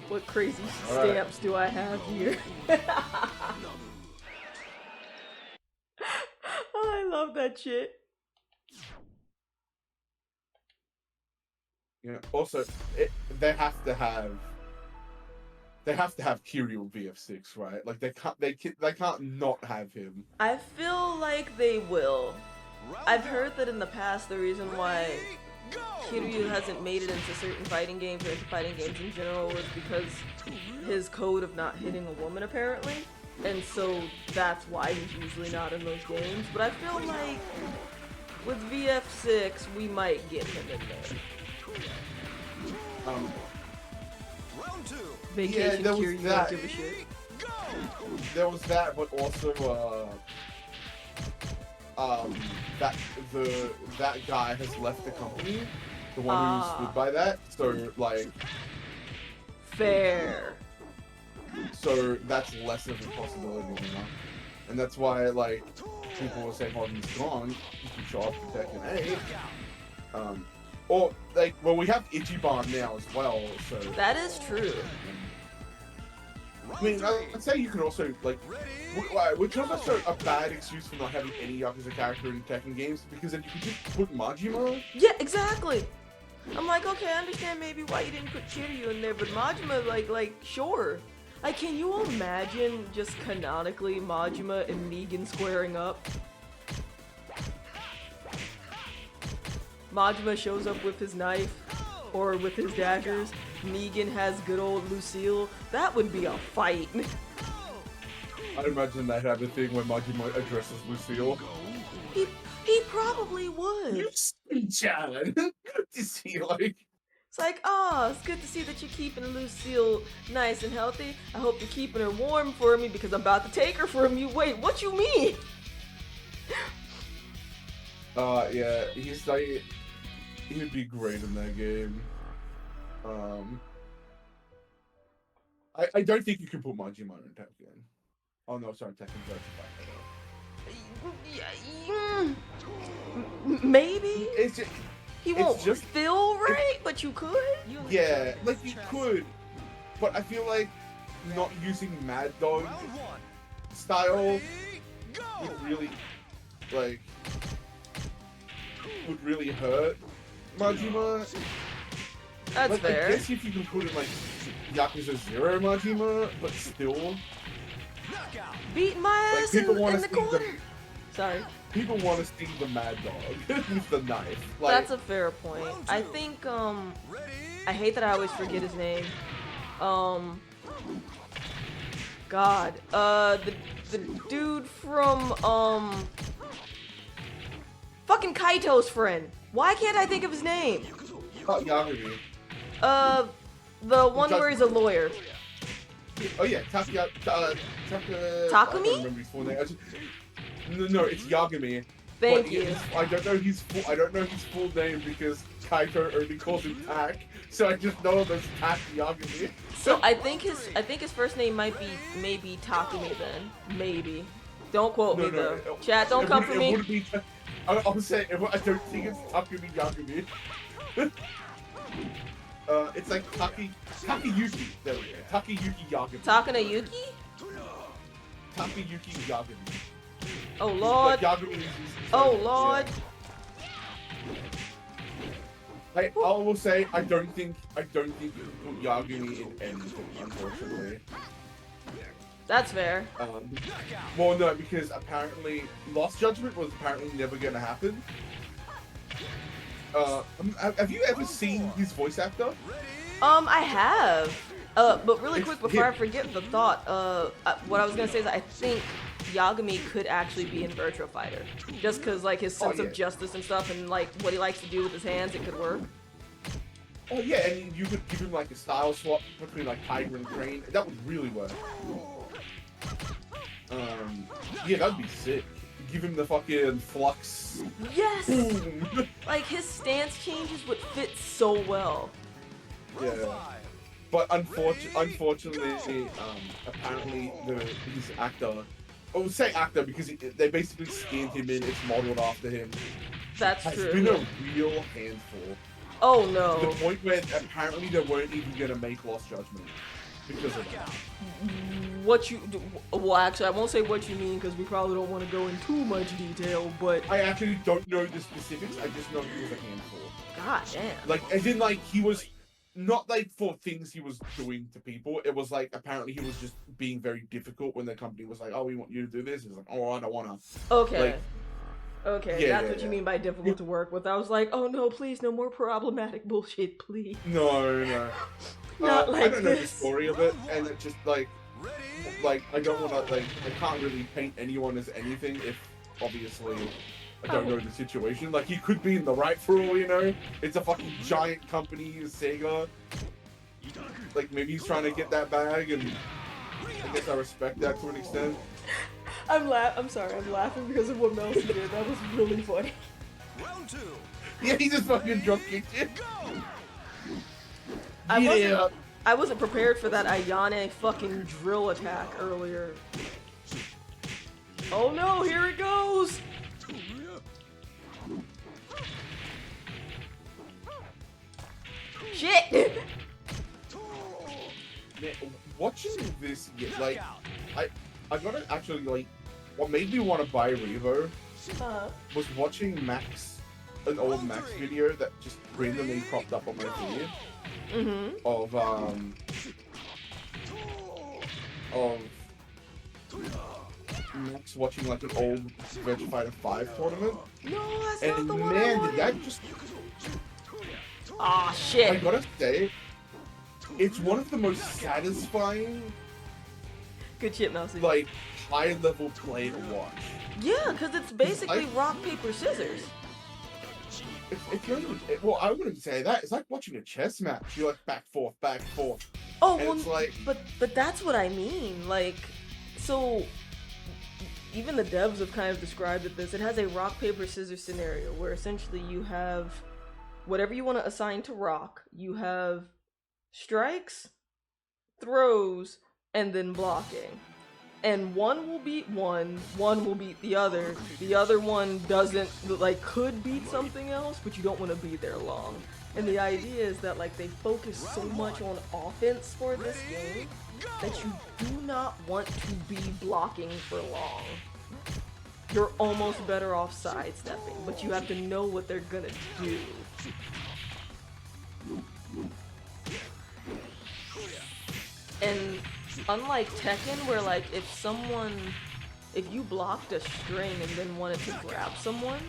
What crazy stamps do I have here? Oh, I love that shit. Yeah. Also, they have to have Kiryu VF6, right? Like they can't not have him. I feel like they will. I've heard that in the past the reason why Kiryu hasn't made it into certain fighting games or into fighting games in general was because his code of not hitting a woman apparently. And so that's why he's usually not in those games. But I feel like with VF6 we might get him in there. Round 2. Vacation there was Kiryu, that. don't give a shit. There was that, but also that guy has left the company, the one who stood by that. So like, fair. so that's less of a possibility, you know? And that's why like people will say, "Oh, he's gone. You can show up to Tekken 8." Or like, well, we have Ichiban now as well, so That is true. I mean, I'd say you could also like, which is also a bad excuse for not having any Yakuza character in Tekken games, because then you could just put Majima. Yeah, exactly. I'm like, okay, I understand maybe why you didn't put Kiryu in there, but Majima, like, sure. Like, can you imagine just canonically Majima and Negan squaring up? Majima shows up with his knife, or with his daggers. Negan has good old Lucille. That would be a fight. I imagine that had a thing when Majima addresses Lucille. He probably would. You see, Chad. To see, like... It's like, oh, it's good to see that you're keeping Lucille nice and healthy. I hope you're keeping her warm for me because I'm about to take her from you. Wait, what you mean? Yeah, he's like... He'd be great in that game. I don't think you can put Majima in Tekken. Oh no, sorry, Tekken Virtua Fighter. Maybe? It's just... He won't just, feel right, but you could? Yeah, like you could, but I feel like not using Mad Dog style would really, like, would really hurt Majima. That's like, fair. I guess if you can put in like Yakuza 0 Majima, but still beating my like, ass people in the corner. Sorry. People want to see the Mad Dog with the knife. Like, that's a fair point. I think, I hate that I always forget his name. God. The dude from, fucking Kaito's friend. Why can't I think of his name? Yagami. The one where he's a lawyer. Oh yeah, Takumi? Takumi? I don't remember his full name. No, it's Yagami. Thank you. I don't know his full name because Kaito only calls him Tak, so I just know him as Tak Yagami. So I think his first name might be maybe Takumi then. Maybe. Don't quote me though. Chat, don't come for me. I'll say I don't think it's Takumi Yagami. It's like Takayuki. There we go. Takayuki Yagami. Takayuki? Takayuki Yagami. Oh lord. Oh lord. Yeah. I will say I don't think you can put Yagami in anything, unfortunately. That's fair. Well, no, because apparently Lost Judgment was apparently never going to happen. Have you ever seen his voice actor? I have. But really quick before I forget the thought, what I was gonna say is I think Yagami could actually be in Virtua Fighter, just because like his sense of justice and stuff, and like what he likes to do with his hands, it could work. Oh yeah, and you could give him like a style swap between like Tiger and Crane. That would really work. Yeah, that'd be sick. Give him the fucking flux. Yes. Boom. Like his stance changes would fit so well. Yeah. But unfortunately, apparently his actor, I would say actor because they basically scanned him in, it's modeled after him. That's true. It's been a real handful. Oh no. To the point where apparently they weren't even gonna make Lost Judgment because of that. What you do, well actually I won't say what you mean because we probably don't want to go in too much detail, but I actually don't know the specifics, I just know he was a handful. God damn. Like, as in like he was not like for things he was doing to people, it was like apparently he was just being very difficult when the company was like, oh, we want you to do this. He's like, oh, I don't wanna. Okay. Like, okay, that's what you mean by difficult to work with. I was like, oh no, please, no more problematic bullshit, please. No. Not like I don't know the this. story of it, and it just like I don't wanna like I can't really paint anyone as anything if obviously I don't know the situation. Like, he could be in the right for all, you know? It's a fucking giant company, Sega. Like, maybe he's trying to get that bag, and I guess I respect that to an extent. I'm sorry, I'm laughing because of what Melcy did. That was really funny. Round 2. Yeah, he just fucking drop kicked you. I wasn't prepared for that Ayane fucking drill attack earlier. Oh no, here it goes! Shit! Man, watching this, like, I gotta actually, like, what made me want to buy R.E.V.O. Was watching Max an old Max video that just randomly popped up on my feed of Max watching like an old Virtua Fighter 5 tournament. No, that's And not the one I man, wanted. did that just... Ah, I shit. gotta say, it's one of the most satisfying, Good shit, Mousy. like, high-level play to watch. Yeah, because it's basically rock, paper, scissors. It's not even, well, I wouldn't say that. It's like watching a chess match. You're like back, forth, back, forth. Oh, And well, it's like... but that's what I mean. Like, so even the devs have kind of described it this. It has a rock, paper, scissors scenario where essentially you have whatever you want to assign to rock. You have strikes, throws, and then blocking. And one will beat one will beat the other one doesn't, like, could beat something else, but you don't want to be there long. And the idea is that, like, they focus so much on offense for this game that you do not want to be blocking for long. You're almost better off sidestepping, but you have to know what they're gonna do. And unlike Tekken, where like if you blocked a string and then wanted to grab someone,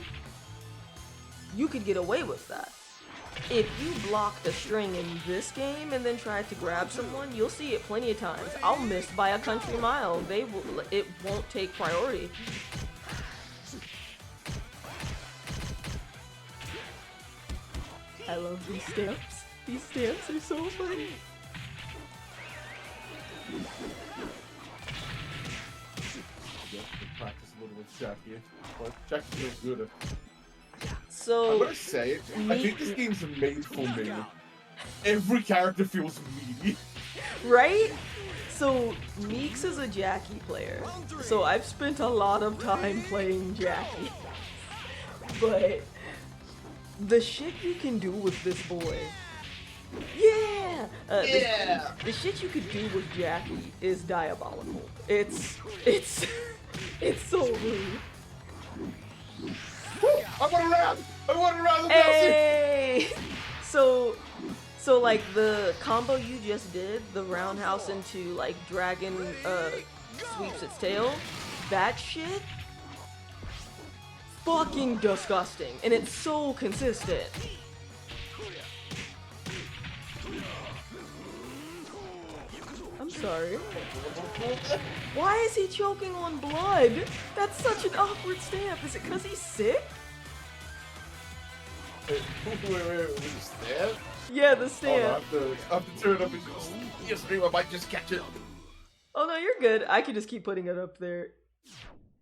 you could get away with that. If you blocked a string in this game and then tried to grab someone, you'll see it plenty of times. I'll miss by a country mile. It won't take priority. I love these stamps. These stamps are so funny. Practice a little with Jackie. Well, Jackie feels good. So I'm gonna say it. I think this game's made for me. Every character feels meaty. right? So Meeks is a Jackie player. So I've spent a lot of time playing Jackie. But the shit you can do with this boy. Yeah! The shit you could do with Jackie is diabolical. It's so rude. I want around the Hey! So like the combo you just did, the roundhouse into like dragon sweeps its tail, that shit fucking disgusting, and it's so consistent. I'm sorry. Why is he choking on blood? That's such an awkward stamp. Is it because he's sick? Wait, stamp? Yeah, the stamp. Oh, I have to turn it up and your stream. I might just catch it. Oh no, you're good. I can just keep putting it up there.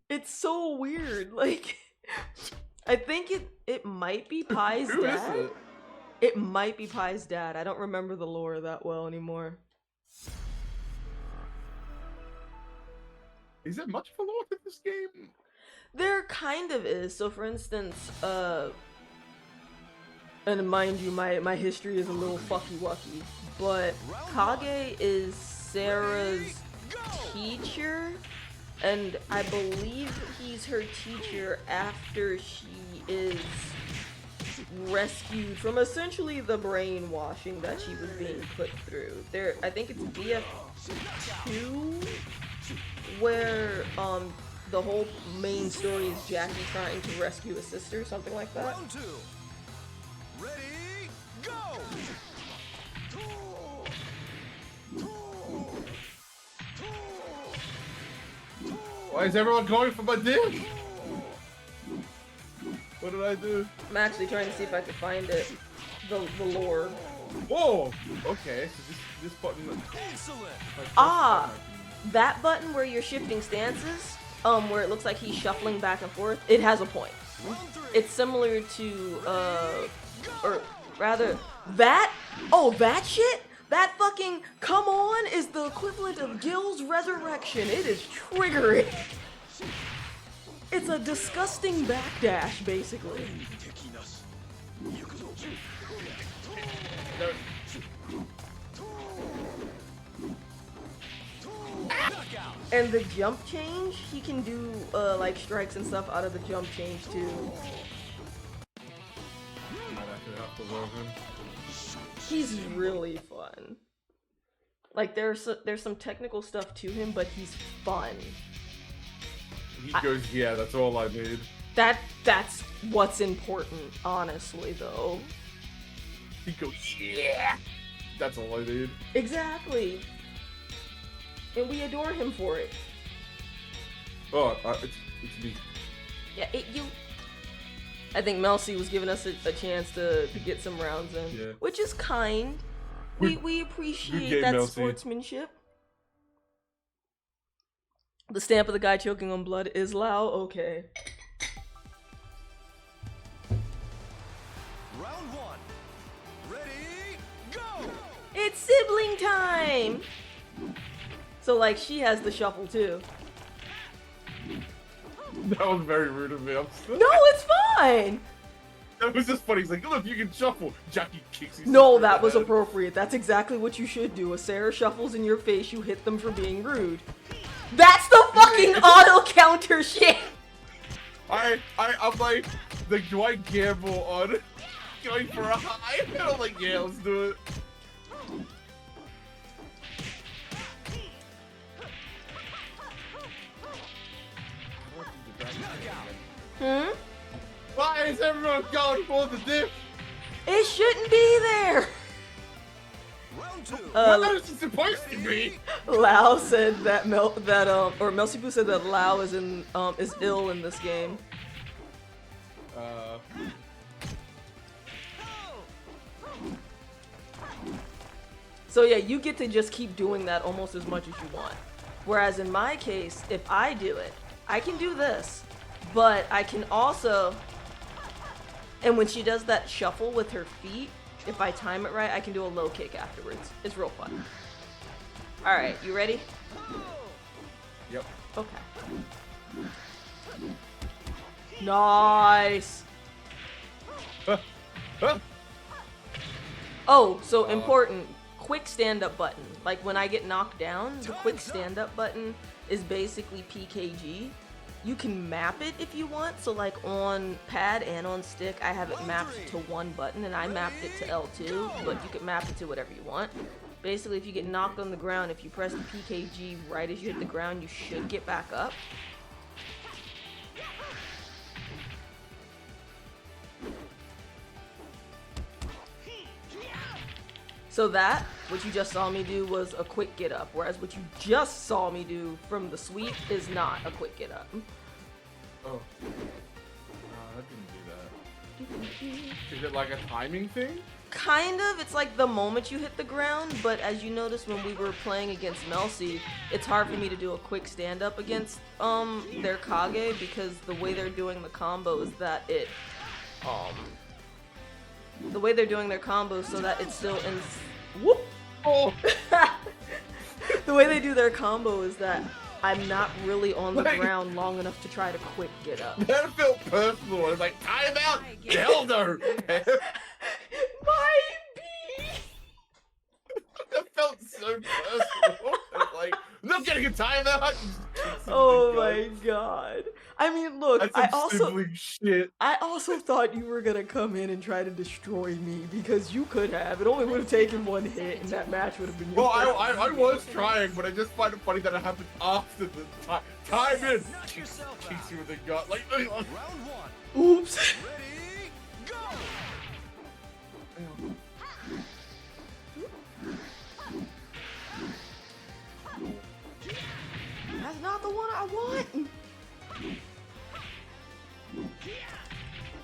It's so weird. Like, I think it might be Pai's Who dad. is it? It might be Pai's dad. I don't remember the lore that well anymore. Is there much of a lore in this game? There kind of is. So for instance, and mind you, my history is a little fucky-wucky, but Kage is Sarah's teacher, and I believe he's her teacher after she is rescued from essentially the brainwashing that she was being put through. I think it's BF2, where the whole main story is Jackie trying to rescue a sister, something like that. Round two. Ready, go! Why is everyone going for my dick? What did I do? I'm actually trying to see if I can find it. The lore. Whoa! Okay, so this button. Excellent! Ah! That button where you're shifting stances, where it looks like he's shuffling back and forth, it has a point. Round three. It's similar to, or rather, that shit? That fucking come on is the equivalent of Gil's resurrection. It is triggering. It's a disgusting backdash, basically. And the jump change, he can do like strikes and stuff out of the jump change too. faster version. He's really fun. Like there's some technical stuff to him, but he's fun. He goes, yeah, that's all I need. That's what's important, honestly, though. He goes, yeah, that's all I need. Exactly. And we adore him for it. Oh, it's me. Yeah, I think Melcy was giving us a chance to get some rounds in, Yeah. which is kind. We appreciate game, that Melcy. sportsmanship. The stamp of the guy choking on blood is Lao. Okay. Round one. Ready, go! It's sibling time! So, like, she has the shuffle, too. That was very rude of me. I'm sorry. No, it's fine! That was just funny. He's like, look, you can shuffle. Jackie kicks his No, sister in that the was head. appropriate. That's exactly what you should do. A Sarah shuffles in your face, you hit them for being rude. That's the fucking auto counter shit! I'm like, do I gamble on going for a high? And I'm like, yeah, let's do it. Hmm? Why is everyone going for the dip? It shouldn't be there! Round two. What is it supposed to be? Lao said that or Melsypoo said that Lao is ill in this game. So yeah, you get to just keep doing that almost as much as you want. Whereas in my case, if I do it, I can do this, but I can also, and when she does that shuffle with her feet, if I time it right, I can do a low kick afterwards. It's real fun. Alright, you ready? Yep. Okay. Nice! Oh, so important. Quick stand-up button. Like when I get knocked down, the quick stand-up button is basically PKG. You can map it if you want. So like on pad and on stick, I have it mapped to one button, and I mapped it to L2, but you can map it to whatever you want. Basically, if you get knocked on the ground, if you press the PKG right as you hit the ground, you should get back up. So that, what you just saw me do was a quick get up, whereas what you just saw me do from the sweep is not a quick get up. Oh. I didn't do that. Is it like a timing thing? Kind of, it's like the moment you hit the ground, but as you noticed when we were playing against Melcy, it's hard for me to do a quick stand up against their Kage, because the way they're doing the combo is that it the way they're doing their combos so that it's still in whoop. Oh. The way they do their combo is that I'm not really on the Like- ground long enough to try to quick get up. That felt personal. I was like, time out! Hell no! That felt so personal. It's like, not getting a timeout! Oh my god. I mean, look, That's some sibling shit. I also thought you were gonna come in and try to destroy me, because you could have. It only would have taken one hit and that match would have been Well, yours. I was trying, but I just find it funny that it happened after the time. Time in! Knock yourself Kicks out. you with the gut. Like, Round one. Oops. Ready, go! That's not the one I want.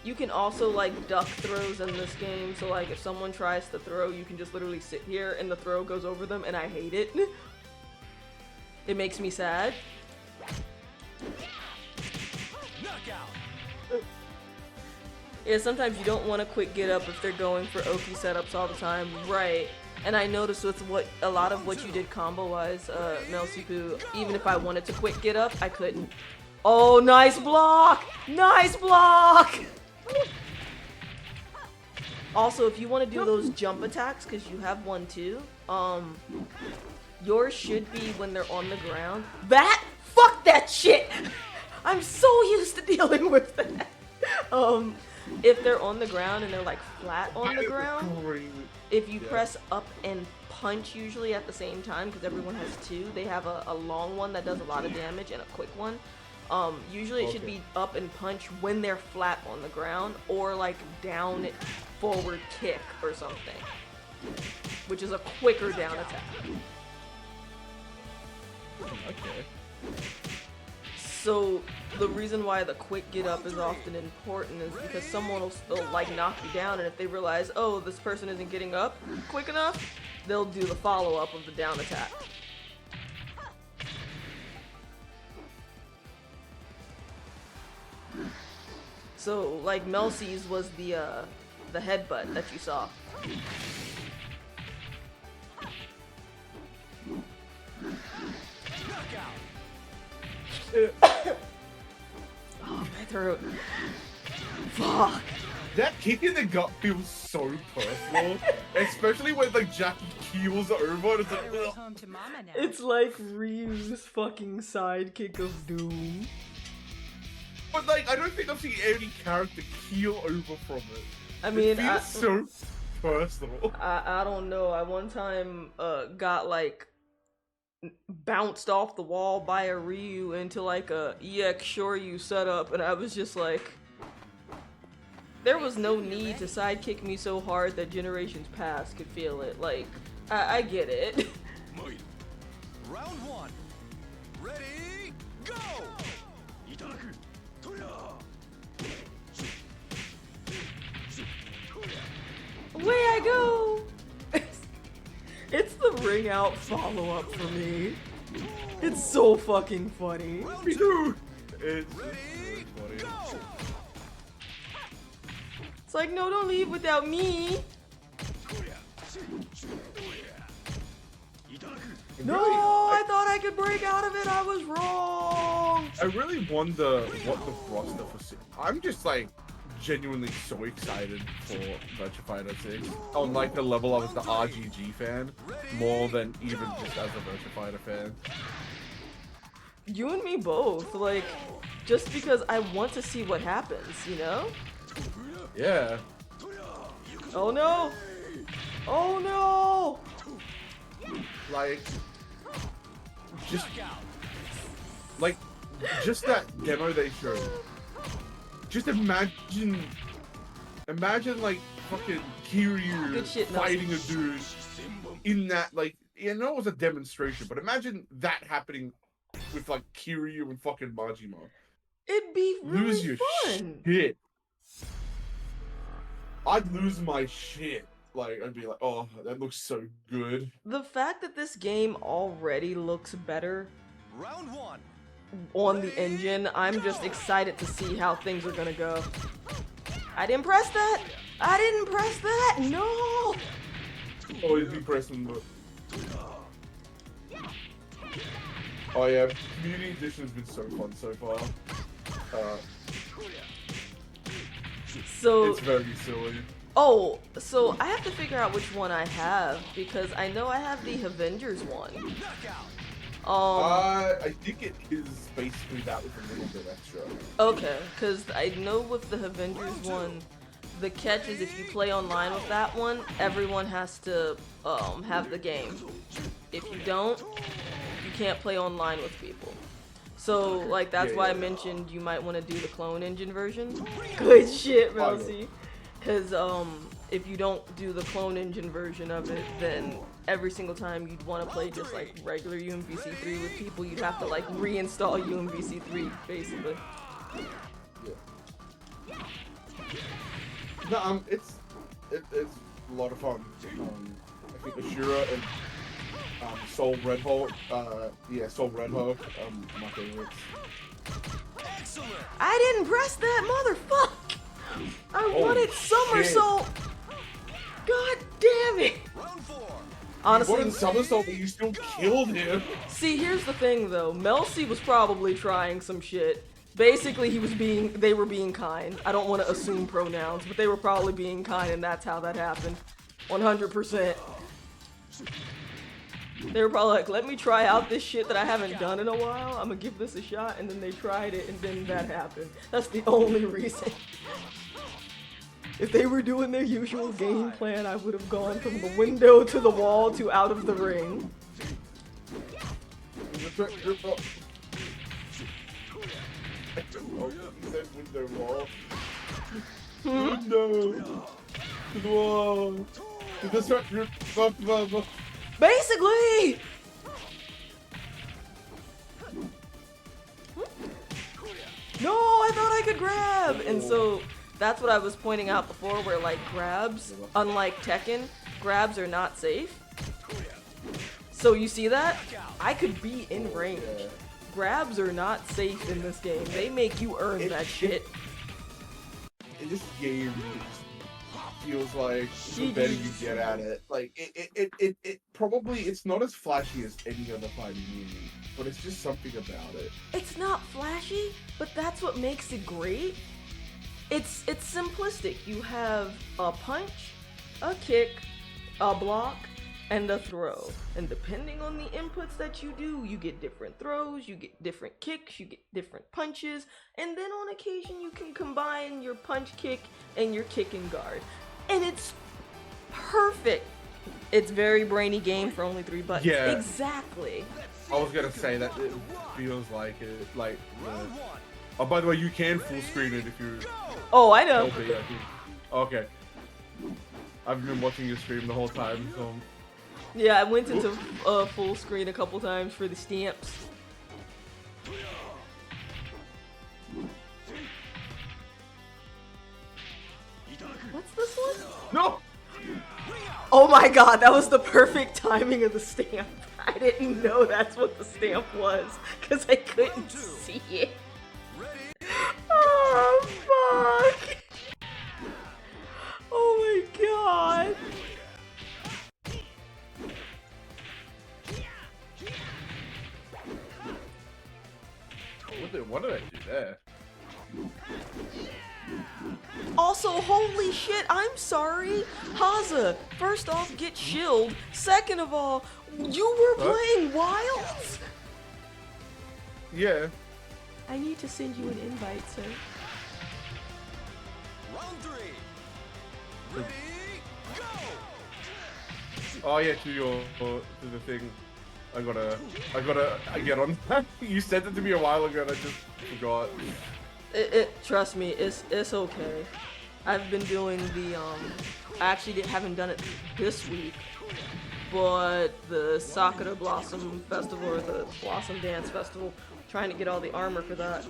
You can also like duck throws in this game, so like if someone tries to throw, you can just literally sit here and the throw goes over them, and I hate it. It makes me sad. Knockout. Yeah, sometimes you don't want to quick get up if they're going for Oki setups all the time, right? And I noticed with a lot of what you did combo-wise, Melsypoo, even if I wanted to quick get up, I couldn't. Oh, nice block! Nice block! Also, if you want to do those jump attacks, because you have one too, yours should be when they're on the ground. That? Fuck that shit! I'm so used to dealing with that. if they're on the ground and they're like flat on the ground, if you press up and punch usually at the same time, because everyone has two, they have a long one that does a lot of damage and a quick one. Usually it should be up and punch when they're flat on the ground, or like down forward kick or something, which is a quicker down attack. Okay. So the reason why the quick get up is often important is because someone will still like knock you down, and if they realize, oh, this person isn't getting up quick enough, they'll do the follow up of the down attack. So like Melsy's was the headbutt that you saw. Oh, my throat. Fuck. That kick in the gut feels so personal, especially when like Jackie keels over and it's like, ugh. It's like R.E.V.'s fucking sidekick of doom. But like, I don't think I've seen any character keel over from it. I mean, it feels so personal. I don't know. I one time got like bounced off the wall by a Ryu into like a EX Shoryu setup, and I was just like, there was no need to sidekick me so hard that generations past could feel it. Like, I get it. Round one. Ready, go! Away I go! It's the ring out follow-up for me. It's so fucking funny. Me too! It's really funny. It's like, no, don't leave without me. No, I thought I could break out of it. I was wrong. I really wonder what the roster for. I'm just like genuinely so excited for Virtua Fighter 6 on like the level I was the RGG fan more than even just as a Virtua Fighter fan. You and me both. Like, just because I want to see what happens, you know? Yeah. Oh no! Oh no! Like, just that demo they showed. Just imagine like fucking Kiryu fighting a dude in that, like, you know, it was a demonstration, but imagine that happening with like Kiryu and fucking Majima. It'd be really Lose your fun. shit. I'd lose my shit. Like, I'd be like, oh, that looks so good. The fact that this game already looks better Round one. on the engine, I'm just excited to see how things are gonna go. I didn't press that! I didn't press that! No! Always be pressing the... Oh yeah, Community Edition's been so fun so far. So... It's very silly. Oh, so I have to figure out which one I have, because I know I have the Avengers one. I think it is basically that with a little bit extra. Okay, because I know with the Avengers one, the catch is if you play online with that one, everyone has to have the game. If you don't, you can't play online with people. So, like, that's why I mentioned you might want to do the clone engine version. Good shit, Melcy. Because if you don't do the clone engine version of it, then every single time you'd want to play just like regular UMVC3 with people, you'd have to like reinstall UMVC3 basically. Yeah. No, it's a lot of fun. I think Ashura and Soul Red Hulk, Soul Red Hulk, my favorites. Excellent. I didn't press that, motherfucker! I wanted somersault! God damn it! Round four. Honestly, You wanted somersault, but you still killed him. see, here's the thing though. Melcy was probably trying some shit. Basically, they were being kind. I don't want to assume pronouns, but they were probably being kind, and that's how that happened. 100%. They were probably like, let me try out this shit that I haven't done in a while. I'm gonna give this a shot, and then they tried it, and then that happened. That's the only reason. If they were doing their usual game plan, I would have gone from the window to the wall to out of the ring. Window wall. Window. To the wall. To the structure. Basically! No, I thought I could grab! And so that's what I was pointing out before, where like grabs, unlike Tekken, grabs are not safe. So you see that? I could be in range. Grabs are not safe in this game. They make you earn that shit. In this game feels like the better you get at it. Like it probably it's not as flashy as any other fighting game, but it's just something about it. It's not flashy, but that's what makes it great. It's simplistic. You have a punch, a kick, a block, and a throw. And depending on the inputs that you do, you get different throws, you get different kicks, you get different punches, and then on occasion you can combine your punch kick and your kick and guard. And it's perfect. It's very brainy game for only 3 buttons. Yeah. Exactly. I was gonna say that it feels like it, like. Oh, by the way, you can full screen it if you. Oh, I know. Okay. I've been watching your stream the whole time, so. Yeah, I went into full screen a couple times for the stamps. What's this one? No! Oh my god, that was the perfect timing of the stamp. I didn't know that's what the stamp was, because I couldn't see it. Oh, fuck! Oh my god! What did I do there? Also, holy shit, I'm sorry. Hazza, first off, get shield. Second of all, you were playing Wilds? Yeah. I need to send you an invite, sir. Round 3. Ready, go! Oh yeah, to the thing. I gotta get on that. You sent it to me a while ago and I just forgot. Trust me, it's okay. I've been doing the I actually haven't done it this week, but the Sakura Blossom Festival or the Blossom Dance Festival, trying to get all the armor for that.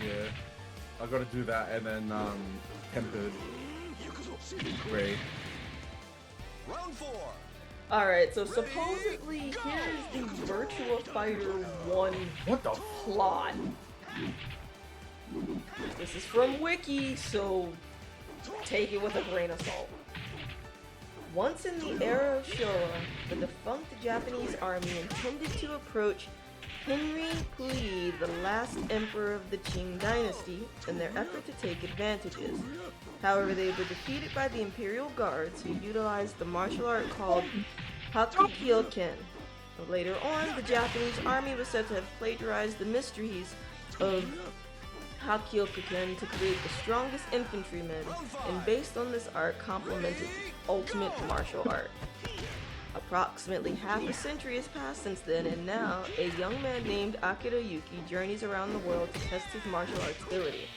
Yeah, I gotta do that and then Tempered Ray. Round 4. Alright, so supposedly here's the Virtua Fighter 1 What the plot. This is from Wiki, so take it with a grain of salt. Once in the era of Showa, the defunct Japanese army intended to approach Henry Puyi, the last emperor of the Qing dynasty, in their effort to take advantages. However, they were defeated by the Imperial Guards, who utilized the martial art called Hakkyōken. Later on, the Japanese army was said to have plagiarized the mysteries of Hakkyōken to create the strongest infantrymen, and based on this art, complemented ultimate martial art. Approximately half a century has passed since then, and now, a young man named Akira Yuki journeys around the world to test his martial arts ability.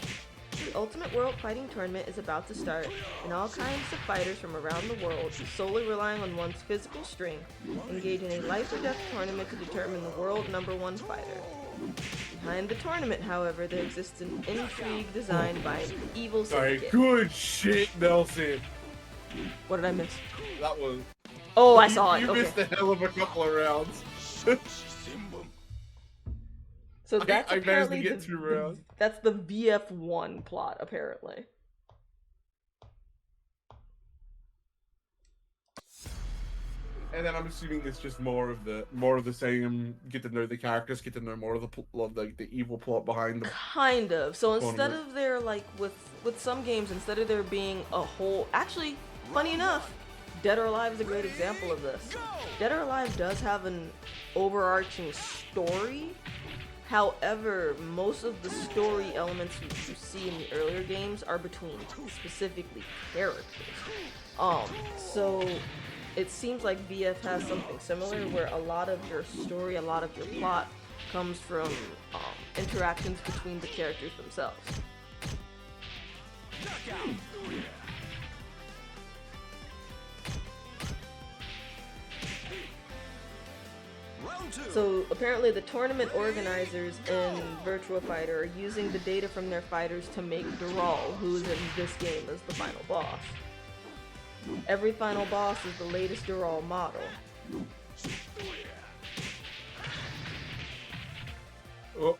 The Ultimate World Fighting Tournament is about to start, and all kinds of fighters from around the world, solely relying on one's physical strength, engage in a life-or-death tournament to determine the world #1 fighter. Behind the tournament, however, there exists an intrigue designed by an evil syndicate. Good shit, Nelson. What did I miss? That was. Oh, I saw it. You Okay. missed a hell of a couple of rounds. So that's I managed to apparently get 2 rounds. That's the VF1 plot, apparently. And then I'm assuming it's just more of the same. Get to know the characters, get to know more of the evil plot behind them. Kind of. So instead of there, like with some games, instead of there being a whole, actually, funny enough, Dead or Alive is a great example of this. Dead or Alive does have an overarching story. However, most of the story elements you see in the earlier games are between specifically characters. So it seems like VF has something similar where a lot of your story, a lot of your plot comes from interactions between the characters themselves. So apparently the tournament organizers in Virtua Fighter are using the data from their fighters to make R.E.V.O, who's in this game as the final boss. Every final boss is the latest R.E.V.O model. Oh.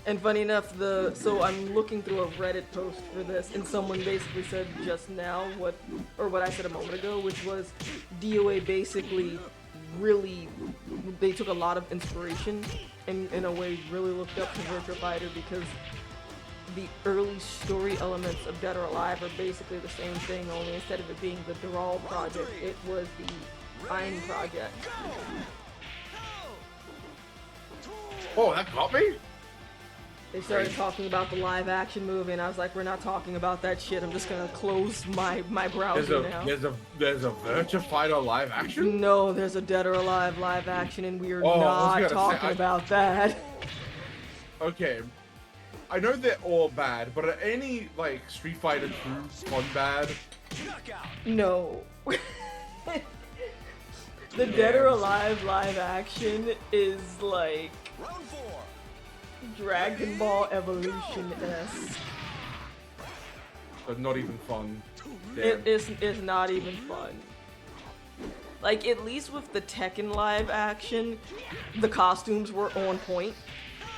And funny enough, so I'm looking through a Reddit post for this, and someone basically said just now what I said a moment ago, which was DOA basically they took a lot of inspiration and in a way really looked up to Virtua Fighter because the early story elements of Dead or Alive are basically the same thing, only instead of it being the Dural project, it was the Ein project. Oh, that got me? They started talking about the live action movie, and I was like, we're not talking about that shit. I'm just gonna close my browser now. There's a Virtua Fighter live action? No, there's a Dead or Alive live action, and we are not talking about that. Okay. I know they're all bad, but are any, like, Street Fighter 2 fun bad? No. The Dead or Alive live action is like Dragon Ball Evolution-esque. But not even fun. It's not even fun. Like, at least with the Tekken live action, the costumes were on point,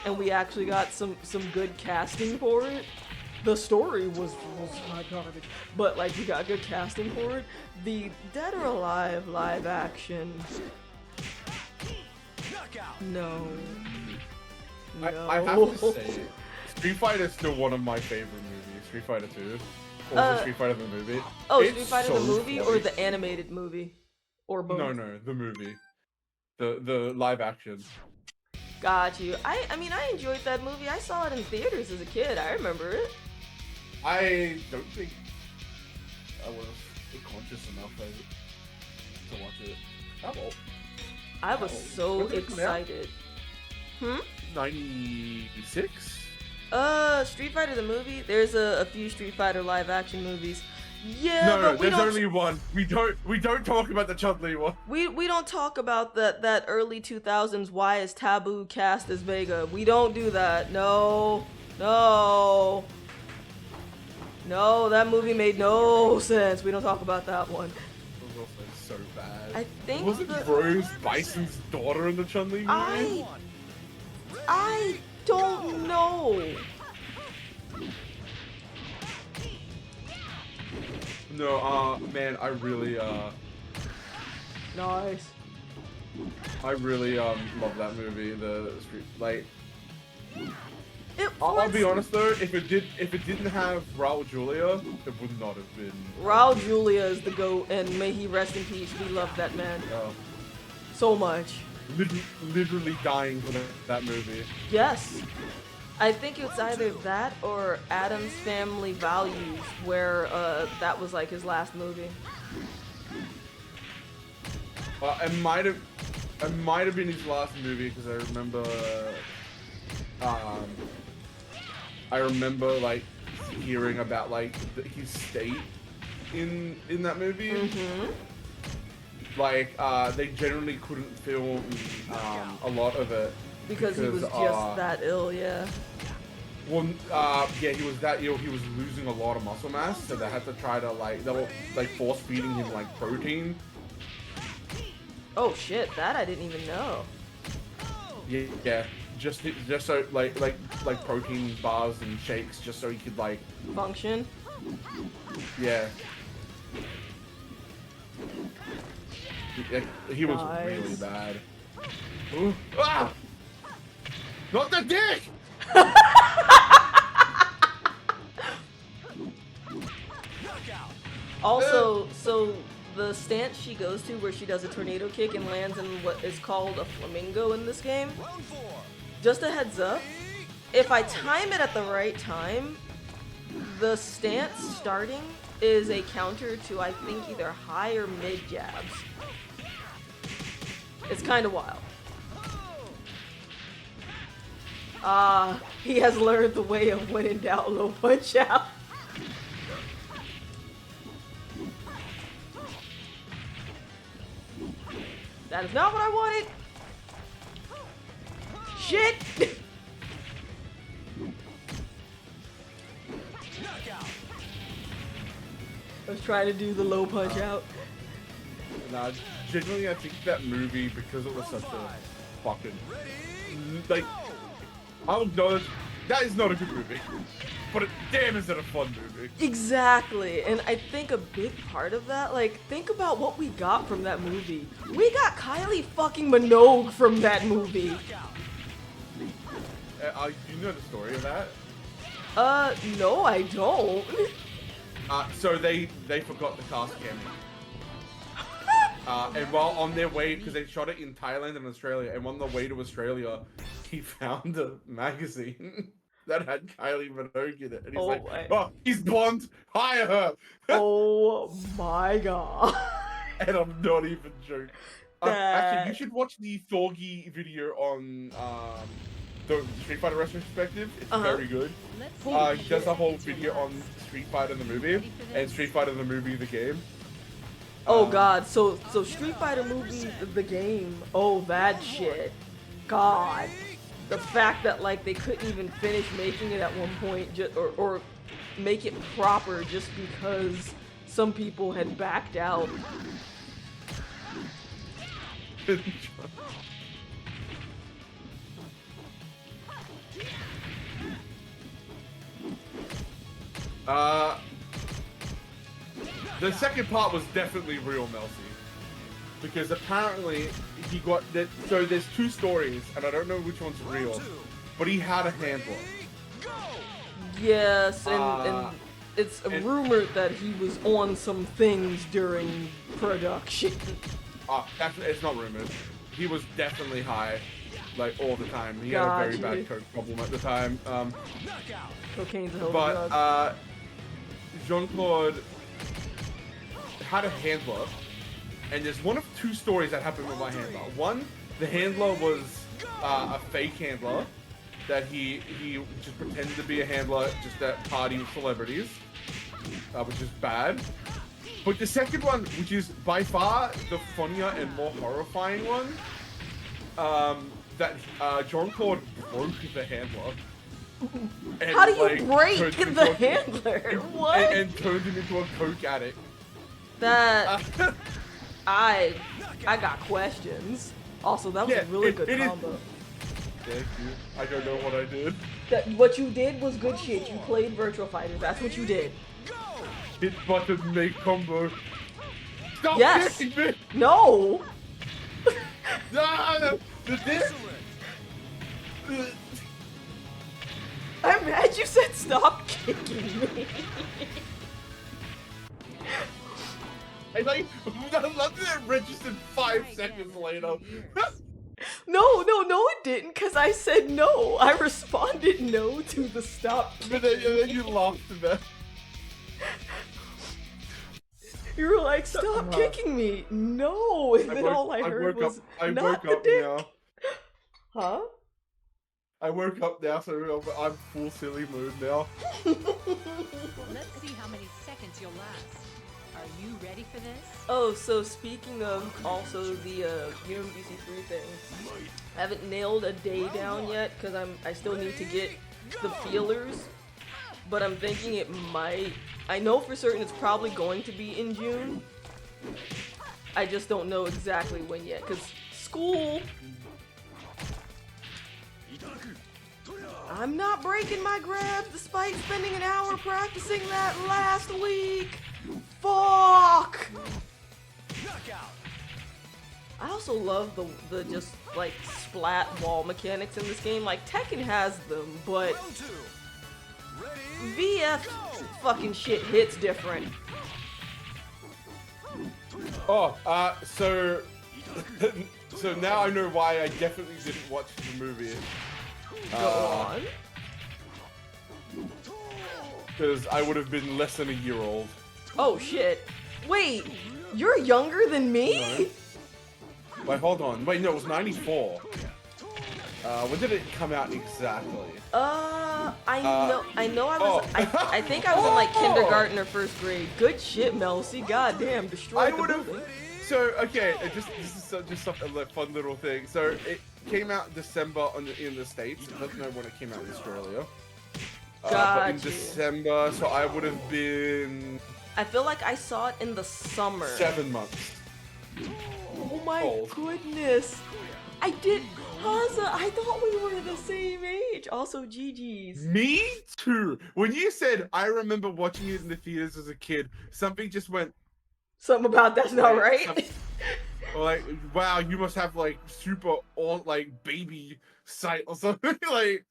and we actually got some good casting for it. The story was hot garbage, but like we got good casting for it. The Dead or Alive live action, no. I have to say, Street Fighter is still one of my favorite movies. Street Fighter 2. Or Street Fighter the movie. Oh, Street Fighter the movie or the animated movie? Or both? No, the movie. The live action. Got you. I mean, I enjoyed that movie. I saw it in theaters as a kid. I remember it. I don't think I was conscious enough to watch it. How old? I was so excited. 96? Street Fighter the movie? There's a few Street Fighter live action movies. Yeah, no, there's only one. We don't talk about the Chun-Li one. We don't talk about that early 2000s Why is Taboo cast as Vega. We don't do that. No, that movie made no sense. We don't talk about that one. It was also so bad. I think wasn't Rose Bison's daughter in the Chun-Li movie? I don't know. No, man, I really, Nice. I really, love that movie, the Street, like... I'll be honest though, if it didn't have Raul Julia, it would not have been... Raul Julia is the GOAT, and may he rest in peace. We love that man. So much. Literally dying for that movie. Yes. I think it's either that or Adam's Family Values, where that was like his last movie. It might have been his last movie because I remember like hearing about like his state in that movie. Mm-hmm. Like they generally couldn't film a lot of it because he was just that ill. Yeah. Well, yeah, he was that ill. He was losing a lot of muscle mass, so they had to try to they were like force feeding him like protein. Oh shit, that I didn't even know. Yeah, just so like protein bars and shakes, just so he could like function. Yeah. He was really bad. Ooh. Ah! Not the dick! Also, so the stance she goes to where she does a tornado kick and lands in what is called a flamingo in this game. Round 4. Just a heads up, if I time it at the right time, the stance starting is a counter to, I think, either high or mid jabs. It's kind of wild. He has learned the way of when in doubt, low punch out. That is not what I wanted. Shit! Knockout. I was trying to do the low punch out. Nah, genuinely, I think that movie, because it was such a fucking, like, I'll acknowledge, that is not a good movie. But damn, is it a fun movie. Exactly, and I think a big part of that, like, think about what we got from that movie. We got Kylie fucking Minogue from that movie. You know the story of that? No, I don't. So they forgot the cast camera. And while on their way, because they shot it in Thailand and Australia, and on the way to Australia, he found a magazine that had Kylie Minogue in it, and he's oh, he's blonde, hire her. Oh my god. And I'm not even joking. Actually, you should watch the Thorgy video on the Street Fighter retrospective. It's very good. He does a whole video on Street Fighter the movie and Street Fighter the movie the game. Oh god, so Street Fighter movie the game. Oh, that shit. God. The fact that, like, they couldn't even finish making it at one point, or make it proper just because some people had backed out. The second part was definitely real Melcy. Because apparently he got that. So there's two stories, and I don't know which one's real. But he had a handler. Yes, and it's rumored that he was on some things during production. It's not rumored. He was definitely high, like all the time. He had a very bad coke problem at the time. Cocaine's a hell of a drug. Jean-Claude had a handler. And there's one of two stories that happened with my handler. One, the handler was a fake handler that he just pretended to be a handler just at party with celebrities, which is bad. But the second one, which is by far the funnier and more horrifying one, that Jean-Claude broke the handler. And, how do you break the handler? What? And turned him into a coke addict. That... I got questions. Also, that was a really good combo. Thank you. I don't know what I did. What you did was good shit. You played Virtua Fighter. That's what you did. Hit button, make combo. Stop kicking me! No! No! I'm mad you said stop kicking me. I like that it registered 5 seconds later. No, it didn't, because I said no. I responded no to the stop kicking. But then you laughed at that. You were like, stop kicking me. No, and then all I heard was, I woke up now. Huh? I woke up now, so I'm full silly mood now. Let's see how many seconds you'll last. Are you ready for this? Oh, so speaking of also the UMBC3 thing, I haven't nailed a day down yet because I still need to get the feelers, but I'm thinking it might. I know for certain it's probably going to be in June. I just don't know exactly when yet because school. I'm not breaking my grabs despite spending an hour practicing that last week. Fuck! I also love the just like splat wall mechanics in this game. Like Tekken has them, but VF fucking shit hits different. Oh, so so now I know why I definitely didn't watch the movie. Go on. Because I would have been less than a year old. Oh shit. Wait, you're younger than me? No. Wait, hold on. Wait, no, it was 94. When did it come out exactly? I know I was, I think I was in like kindergarten or first grade. Good shit, Melcy. Goddamn, destroyed the building. So, okay, this is just a fun little thing. So, it came out December in the States. I don't know when it came out in Australia. But in December, so I would have been... I feel like I saw it in the summer. 7 months. Oh my goodness. I did... Hazza, I thought we were the same age. Also, GG's. Me too. When you said, I remember watching it in the theaters as a kid, something just went... Something about that's not right. Like, wow, you must have like super baby sight or something. Like,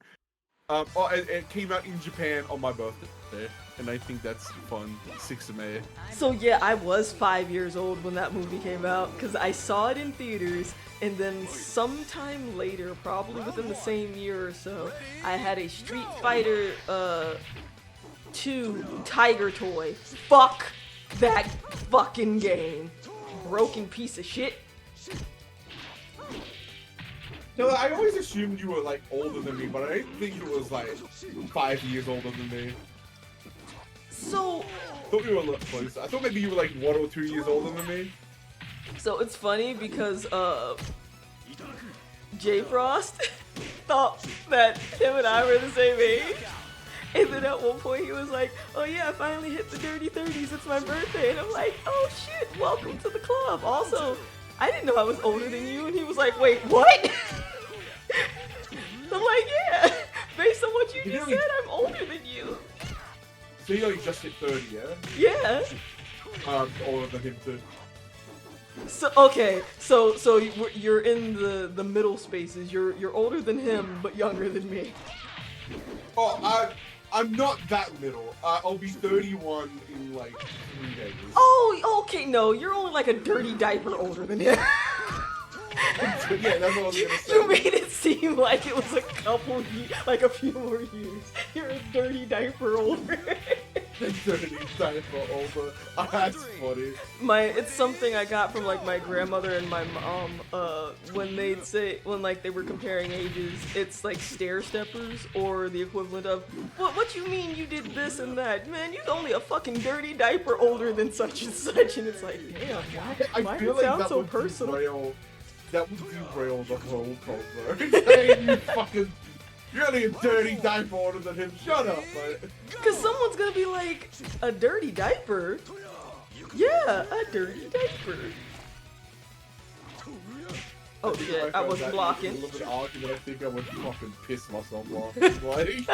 it came out in Japan on my birthday, and I think that's fun. 6th of May. So yeah, I was 5 years old when that movie came out because I saw it in theaters, and then sometime later, probably within the same year or so, I had a Street Fighter 2 Tiger toy. Fuck that fucking game. Broken piece of shit. No, I always assumed you were like older than me, but I didn't think you was like 5 years older than me. So I thought we were a little closer. I thought maybe you were like 1 or 2 years older than me. So it's funny because J Frost thought that him and I were the same age. And then at one point he was like, oh yeah, I finally hit the dirty 30s, it's my birthday. And I'm like, oh shit, welcome to the club. Also, I didn't know I was older than you. And he was like, wait, what? I'm like, yeah, based on what you just said, I'm older than you. So you only just hit 30, yeah? Yeah. Older than him too. So okay, so you're in the middle spaces. You're older than him, but younger than me. Oh, I'm not that middle. I'll be 31 in like 3 days. Oh, okay, no, you're only like a dirty diaper older than him. Yeah, that's what I was gonna say. You made it seem like it was a couple, like a few more years. You're a dirty diaper older. Dirty diaper older. That's funny. It's something I got from like my grandmother and my mom. When they were comparing ages, it's like stair steppers or the equivalent of what you mean you did this and that, man? You're only a fucking dirty diaper older than such and such, and it's like, damn, why does it sound so personal? That would derail the whole convo. You're only a dirty diaper older than him. Shut up, man. Because someone's gonna be like, a dirty diaper? Yeah, a dirty diaper. Oh shit, I was blocking. A little bit argument, I think I would fucking piss myself off. Like...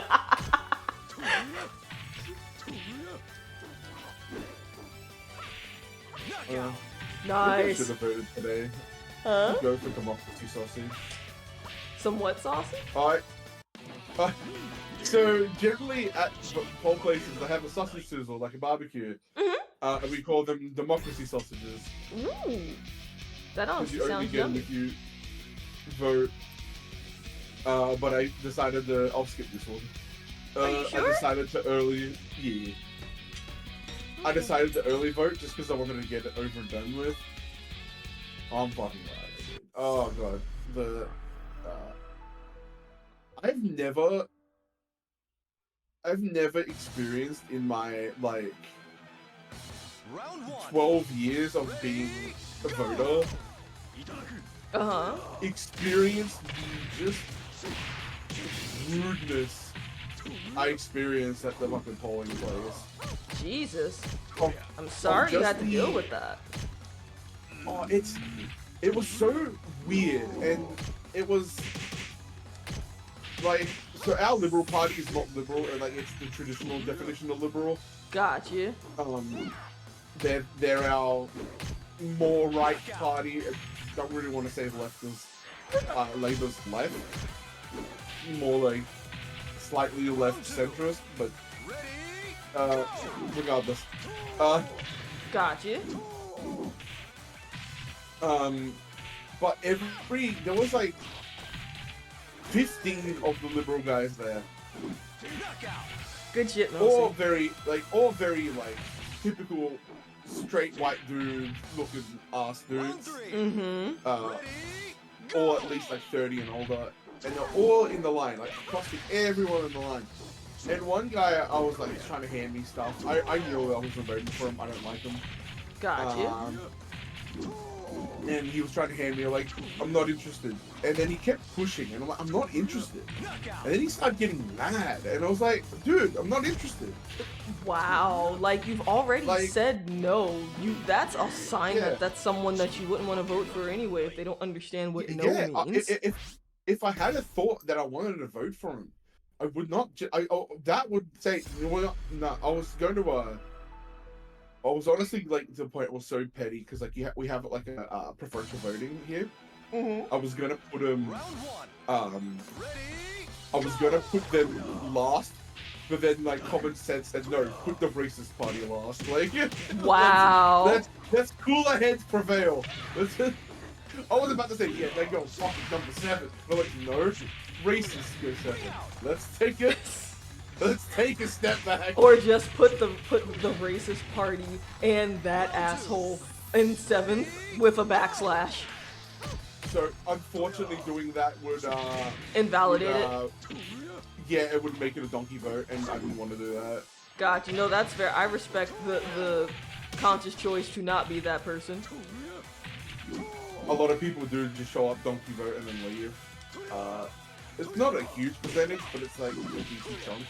Nice. I should have voted today. Huh? Go for democracy sausage. Some what sausage? Alright. So generally at whole places they have a sausage sizzle, like a barbecue. Mm-hmm. And we call them democracy sausages. Ooh. That honestly you only sounds get them yummy. if you vote. But I decided to... I'll skip this one. Are you sure? I decided to early... Yeah. I decided to early vote just because I wanted to get it over and done with. I'm fucking right, dude. Oh god. I've never experienced in my, like, 12 years of being a voter, experienced the just rudeness I experienced at the fucking polling place. Jesus. I'm sorry you had to deal with that. Oh, it was so weird, and it was like, so our Liberal Party is not liberal, and like it's the traditional definition of liberal. Gotcha. They're our more right party. I don't really want to say left as Labour's left, more like slightly left centrist, but regardless. Gotcha. But there was like 15 of the liberal guys there. Good shit, All Melcy. very typical straight white dudes looking ass dudes. Mm-hmm. Or at least like 30 and older. And they're all in the line, like crossing everyone in the line. And one guy, I was like trying to hand me stuff. I knew I wasn't voting for him. I don't like him. Gotcha. And he was trying to hand me like, I'm not interested. And then he kept pushing, and I'm like, I'm not interested. And then he started getting mad, and I was like, dude, I'm not interested. Wow, like you've already said no. That's a sign Yeah. that that's someone that you wouldn't want to vote for anyway if they don't understand what no Yeah, means. if I had a thought that I wanted to vote for him, I would not. That would say, no. I was going to. I was honestly like to the point it was so petty because like we have like a preferential voting here. Mm-hmm. I was gonna put him. I was gonna put them last, but then like common sense said no, put the racist party last. Like, wow. That's cooler heads prevail. I was about to say yeah, they go fucking number 7. But like no, racists go 7. Let's take a step back. Or just put the racist party and that asshole in 7th with a backslash. So unfortunately, doing that would Invalidate it. Yeah, it would make it a donkey vote, and I didn't want to do that. Gotcha. No, that's fair. I respect the conscious choice to not be that person. A lot of people do just show up, donkey vote, and then leave. It's not a huge percentage, but it's like a decent chunk.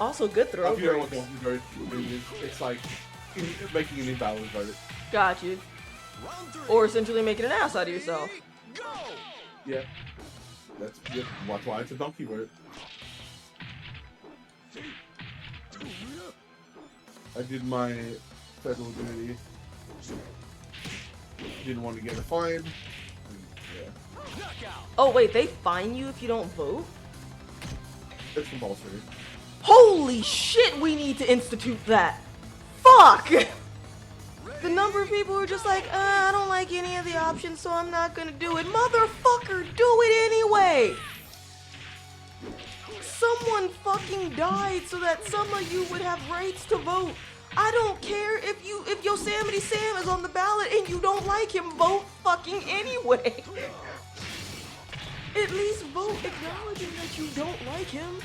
Also, good throw. If you don't know what donkey vote is, it's like making an invalid vote. Gotcha. Or essentially making an ass out of yourself. Yeah. That's why it's a donkey vote. I did my federal duty. Didn't want to get a fine. Yeah. Oh wait, they fine you if you don't vote? It's compulsory. Holy shit, we need to institute that. Fuck! The number of people who are just like, I don't like any of the options, so I'm not gonna do it. Motherfucker, do it anyway! Someone fucking died so that some of you would have rights to vote. I don't care if Yosemite Sam is on the ballot and you don't like him, vote fucking anyway. At least vote acknowledging that you don't like him.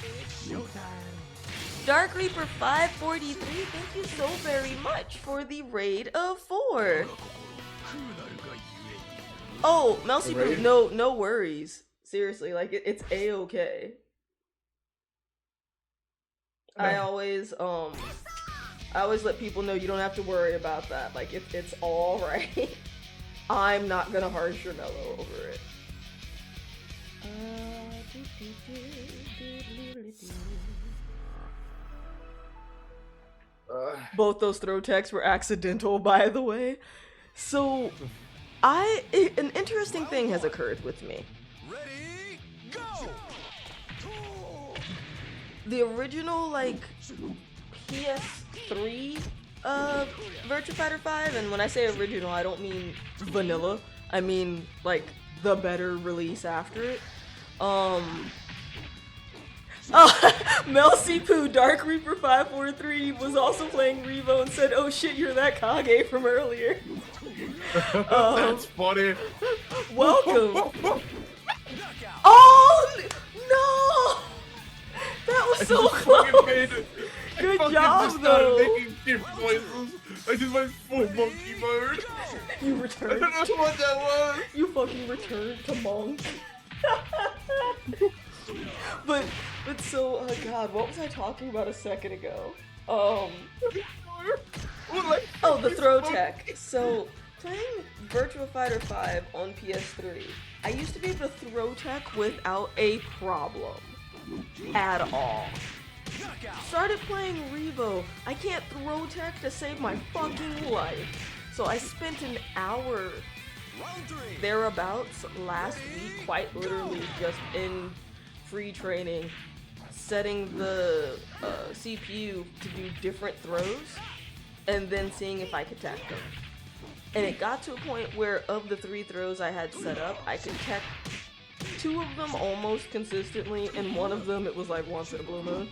Dark Reaper 543, thank you so very much for the raid of 4. Oh, Melsypoo, no worries. Seriously, like it's a-okay. I always let people know you don't have to worry about that. Like it's all right. I'm not gonna harsh your mellow over it. Both those throw texts were accidental, by the way. So, an interesting thing has occurred with me. Ready, go! The original, like, PS3 Virtua Fighter 5, and when I say original, I don't mean vanilla. I mean, like, the better release after it. Melsypoo Dark Reaper 543 was also playing R.E.V.O and said, "Oh shit, you're that Kage from earlier." That's funny. Welcome. Oh no! That was so close. Good job, though. Making shift voices. I just went full monkey mode. You I returned. don't know what that was. You fucking returned to monk. But so, oh god, what was I talking about a second ago? Oh, the throw tech. So, playing Virtua Fighter 5 on PS3, I used to be able to throw tech without a problem. At all. Started playing R.E.V.O, I can't throw tech to save my fucking life. So I spent an hour thereabouts last week, quite literally just in free training, setting the CPU to do different throws, and then seeing if I could tech them. And it got to a point where of the 3 throws I had set up, I could tech 2 of them almost consistently, and 1 of them it was like once in a blue moon.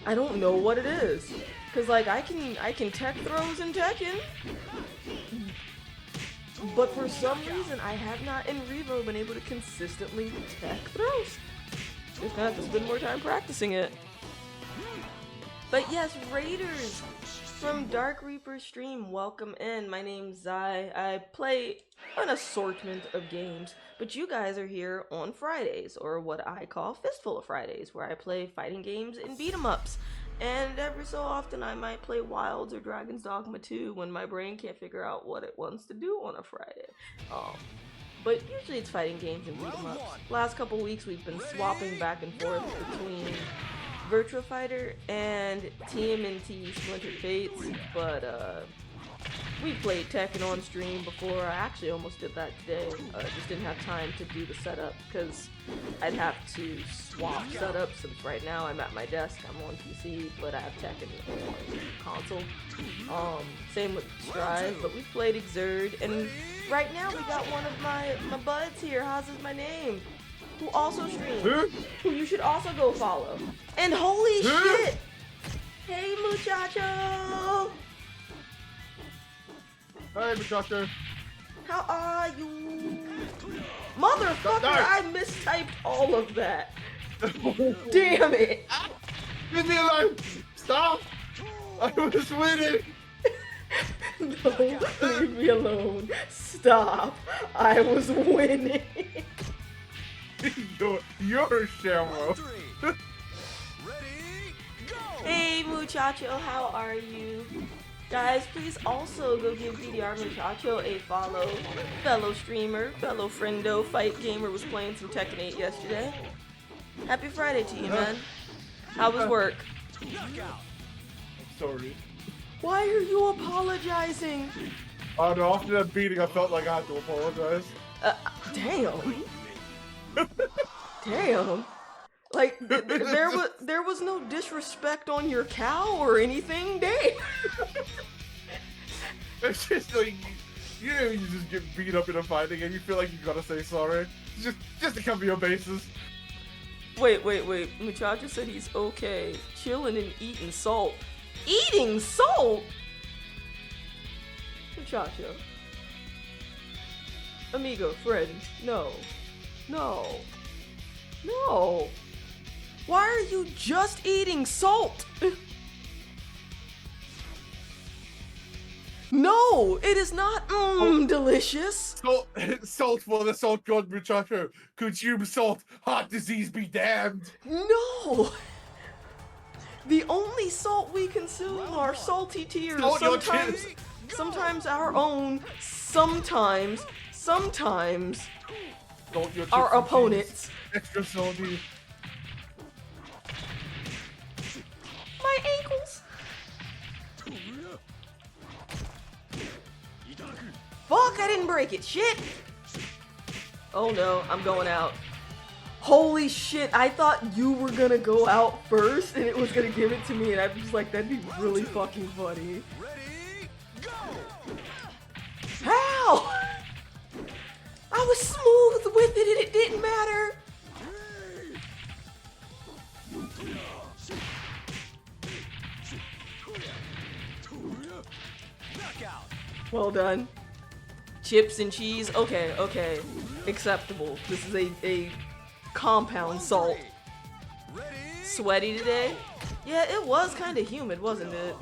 I don't know what it is. Cause like I can tech throws in Tekken. But for some reason I have not in R.E.V.O been able to consistently tech throws. Just gonna have to spend more time practicing it. But yes, Raiders from Dark Reaper stream, welcome in. My name's Zai. I play an assortment of games, but you guys are here on Fridays, or what I call Fistful of Fridays, where I play fighting games and beat 'em ups. And every so often I might play Wilds or Dragon's Dogma 2 when my brain can't figure out what it wants to do on a Friday. But usually it's fighting games and beat 'em ups. Last couple weeks we've been swapping back and forth between Virtua Fighter and TMNT Splintered Fates, but we played Tekken on stream before. I actually almost did that today. Just didn't have time to do the setup because I'd have to swap setups since right now I'm at my desk. I'm on PC, but I have Tekken on console. Same with Strive, but we played Xrd, and right now we got one of my buds here, Hazzaismyname, who also streams, who you should also go follow. And holy shit! Hey muchacho! Hey, muchacho. How are you? Motherfucker, I mistyped all of that. Damn it! Leave me alone! Stop! I was winning! No, leave me alone. Stop. I was winning. You're a shamrock. Hey muchacho, how are you? Guys, please also go give DDR Muchacho a follow. Fellow streamer, fellow friendo, fight gamer, was playing some Tekken 8 yesterday. Happy Friday to you, man. How was work? I'm sorry. Why are you apologizing? Oh no, after that beating I felt like I had to apologize. Damn. Damn. Like, there was no disrespect on your cow or anything, damn. It's just like, you know, you just get beat up in a fighting and you feel like you gotta say sorry. Just to cover your bases. Wait. Muchacho said he's okay. Chilling and eating salt. Eating salt? Muchacho. Amigo, friend, no. Why are you just eating salt? No, it is not delicious. Salt for the salt god, muchacho. Consume salt, heart disease be damned. No. The only salt we consume are salty tears. Sometimes our own, sometimes our opponents. Extra salty. My ankles. Fuck, I didn't break it. Shit. Oh no, I'm going out. Holy shit, I thought you were gonna go out first and it was gonna give it to me, and I was just like, that'd be really fucking funny. Ready, go! How? I was smooth with it and it didn't matter. Well done. Chips and cheese. Okay. Acceptable. This is a compound salt. Sweaty today? Yeah, it was kind of humid, wasn't it?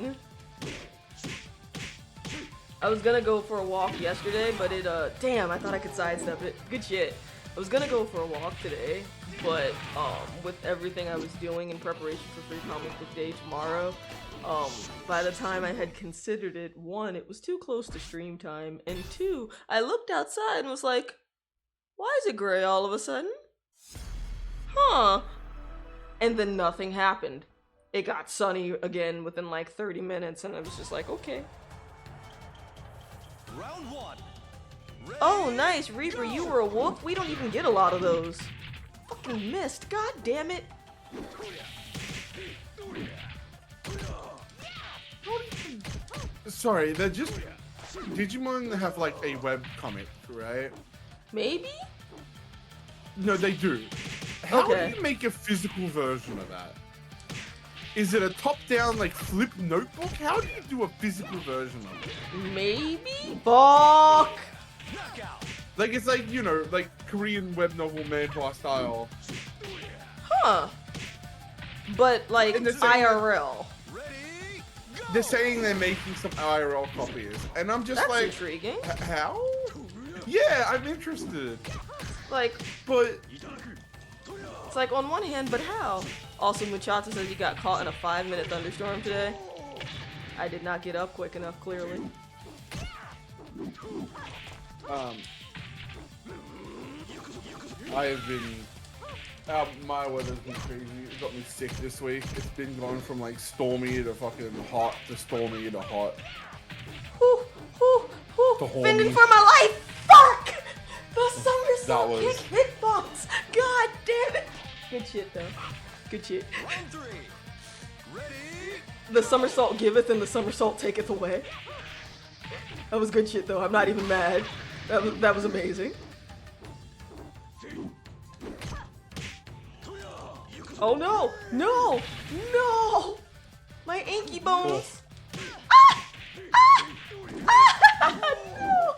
I was gonna go for a walk yesterday, but it, damn, I thought I could sidestep it. Good shit. I was gonna go for a walk today, but, with everything I was doing in preparation for Free Comic Book Day tomorrow, by the time I had considered it, 1, it was too close to stream time, and 2, I looked outside and was like, why is it gray all of a sudden? Huh. And then nothing happened. It got sunny again within like 30 minutes, and I was just like, okay. Round 1. Ready, Oh, nice, Reaper, you were a wolf? We don't even get a lot of those. Fucking missed, god damn it. Sorry, they're just Digimon have like a web comic, right? Maybe? No, they do. How Okay. do you make a physical version of that? Is it a top-down like flip notebook? How do you do a physical version of it? Maybe? Fuck! Like it's like, you know, like Korean web novel manhwa style. Huh. But like And the same- IRL. They're saying they're making some IRL copies, and I'm just That's like, intriguing. How? Yeah, I'm interested, Like, but it's like on one hand, but how? Also, Muchacha says he got caught in a 5-minute thunderstorm today. I did not get up quick enough, clearly. I have been. My weather's been crazy. It got me sick this week. It's been going from like stormy to fucking hot to stormy to hot. Whew, whew, whew. The whole Fending me- for my life! Fuck! The somersault That was- kick hitbox! God damn it! Good shit, though. Good shit. Round 3. Ready? The somersault giveth and the somersault taketh away. That was good shit, though. I'm not even mad. That was amazing. Oh no! No! No! My inky bones! Ah! Ah! Ah! No!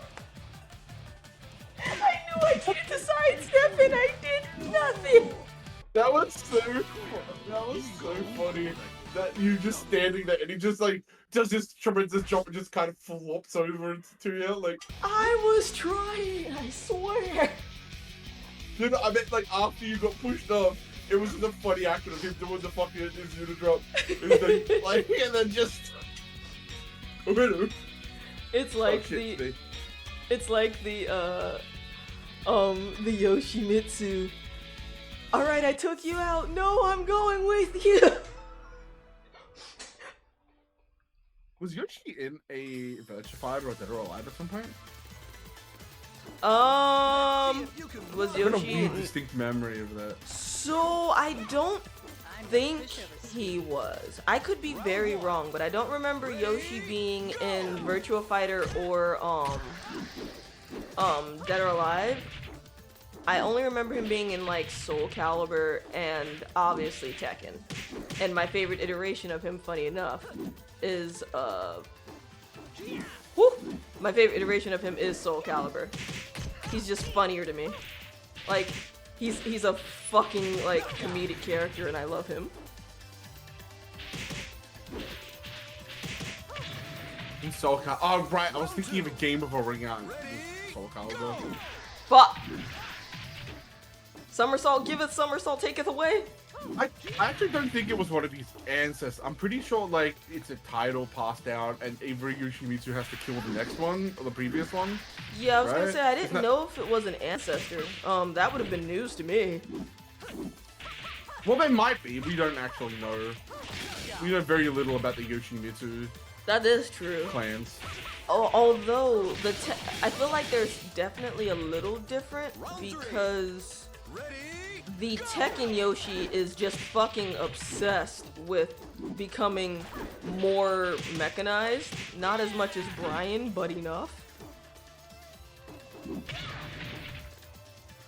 I knew I needed to sidestep and I did nothing! That was so funny. That you just standing there and he just like does this tremendous jump and just kind of flops over to you. Like, I was trying, I swear! you know, I meant like after you got pushed off, it was the funny action of him doing the fucking Izuna drop. And then, like, and then just. It's like the Yoshimitsu. Alright, I took you out. No, I'm going with you. Was Yoshi in a Virtua Fighter or Dead or Alive at some point? Was I've got a Yoshi? weird, distinct memory of that. So I don't think he was. I could be very wrong, but I don't remember Yoshi being in Virtua Fighter or Dead or Alive. I only remember him being in like Soul Calibur and obviously Tekken. And my favorite iteration of him, funny enough, is my favorite iteration of him is Soul Calibur. He's just funnier to me. Like, he's a fucking like comedic character and I love him. In Soul Calibur. Oh right, I was thinking of a Game of a Ring out in Soul Calibur. Fuck! Somersault giveth, somersault taketh away. I actually don't think it was one of his ancestors. I'm pretty sure like it's a title passed down and every Yoshimitsu has to kill the next one or the previous one. Yeah, I was gonna Right? say I didn't Isn't that- know if it was an ancestor. That would have been news to me. Well, they might be. We don't actually know. We know very little about the Yoshimitsu That is true. clans. Although I feel like there's definitely a little different because the Tekken Yoshi is just fucking obsessed with becoming more mechanized. Not as much as Brian, but enough.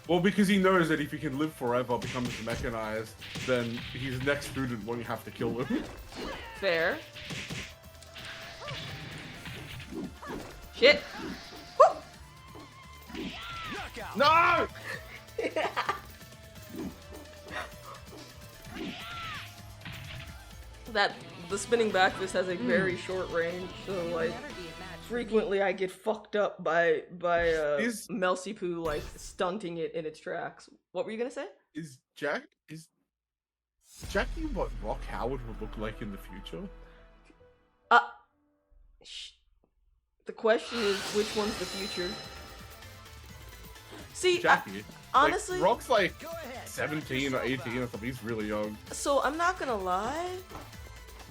Well, because he knows that if he can live forever, becomes mechanized, then his next student won't have to kill him. Fair. Shit. Woo! No! The spinning back fist has a very short range, so like Never be a match for frequently I get fucked up by Is- Melsypoo like stunting it in its tracks. What were you gonna say? Is Jackie what Rock Howard would look like in the future? The question is, which one's the future? See, Jackie. honestly, like, Rock's like Go ahead. 17 or 18 or something. He's really young. so I'm not gonna lie.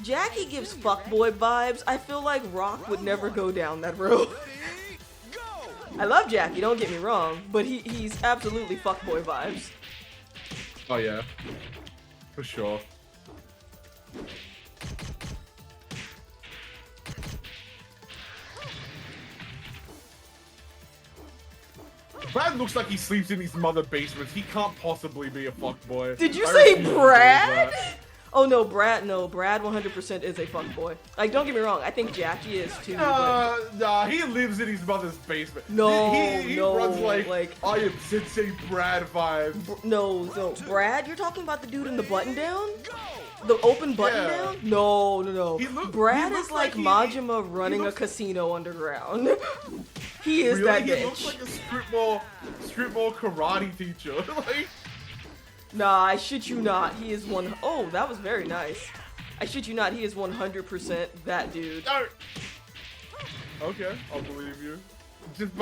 Jackie gives fuckboy vibes. I feel like Rock would never go down that road. Ready? Go! I love Jackie, don't get me wrong, but he's absolutely fuckboy vibes. Oh yeah, for sure. Brad looks like he sleeps in his mother's basement. He can't possibly be a fuckboy. Did you I say refuse to believe Brad? that. Oh no, Brad 100% is a fuckboy. Like, don't get me wrong, I think Jackie is too, but... Nah, he lives in his mother's basement. No, he no, runs like I am like- Sensei Brad vibes. No, Brad, you're talking about the dude in the button down? The open button Yeah. down? No. Brad he is looks like like Majima running a casino underground. He is Really? that He bitch. looks like a strip mall karate teacher. Like, Nah, I shit you not. He is one. Oh, that was very nice. I shit you not. He is 100% that dude. no. Okay, I'll believe you. Just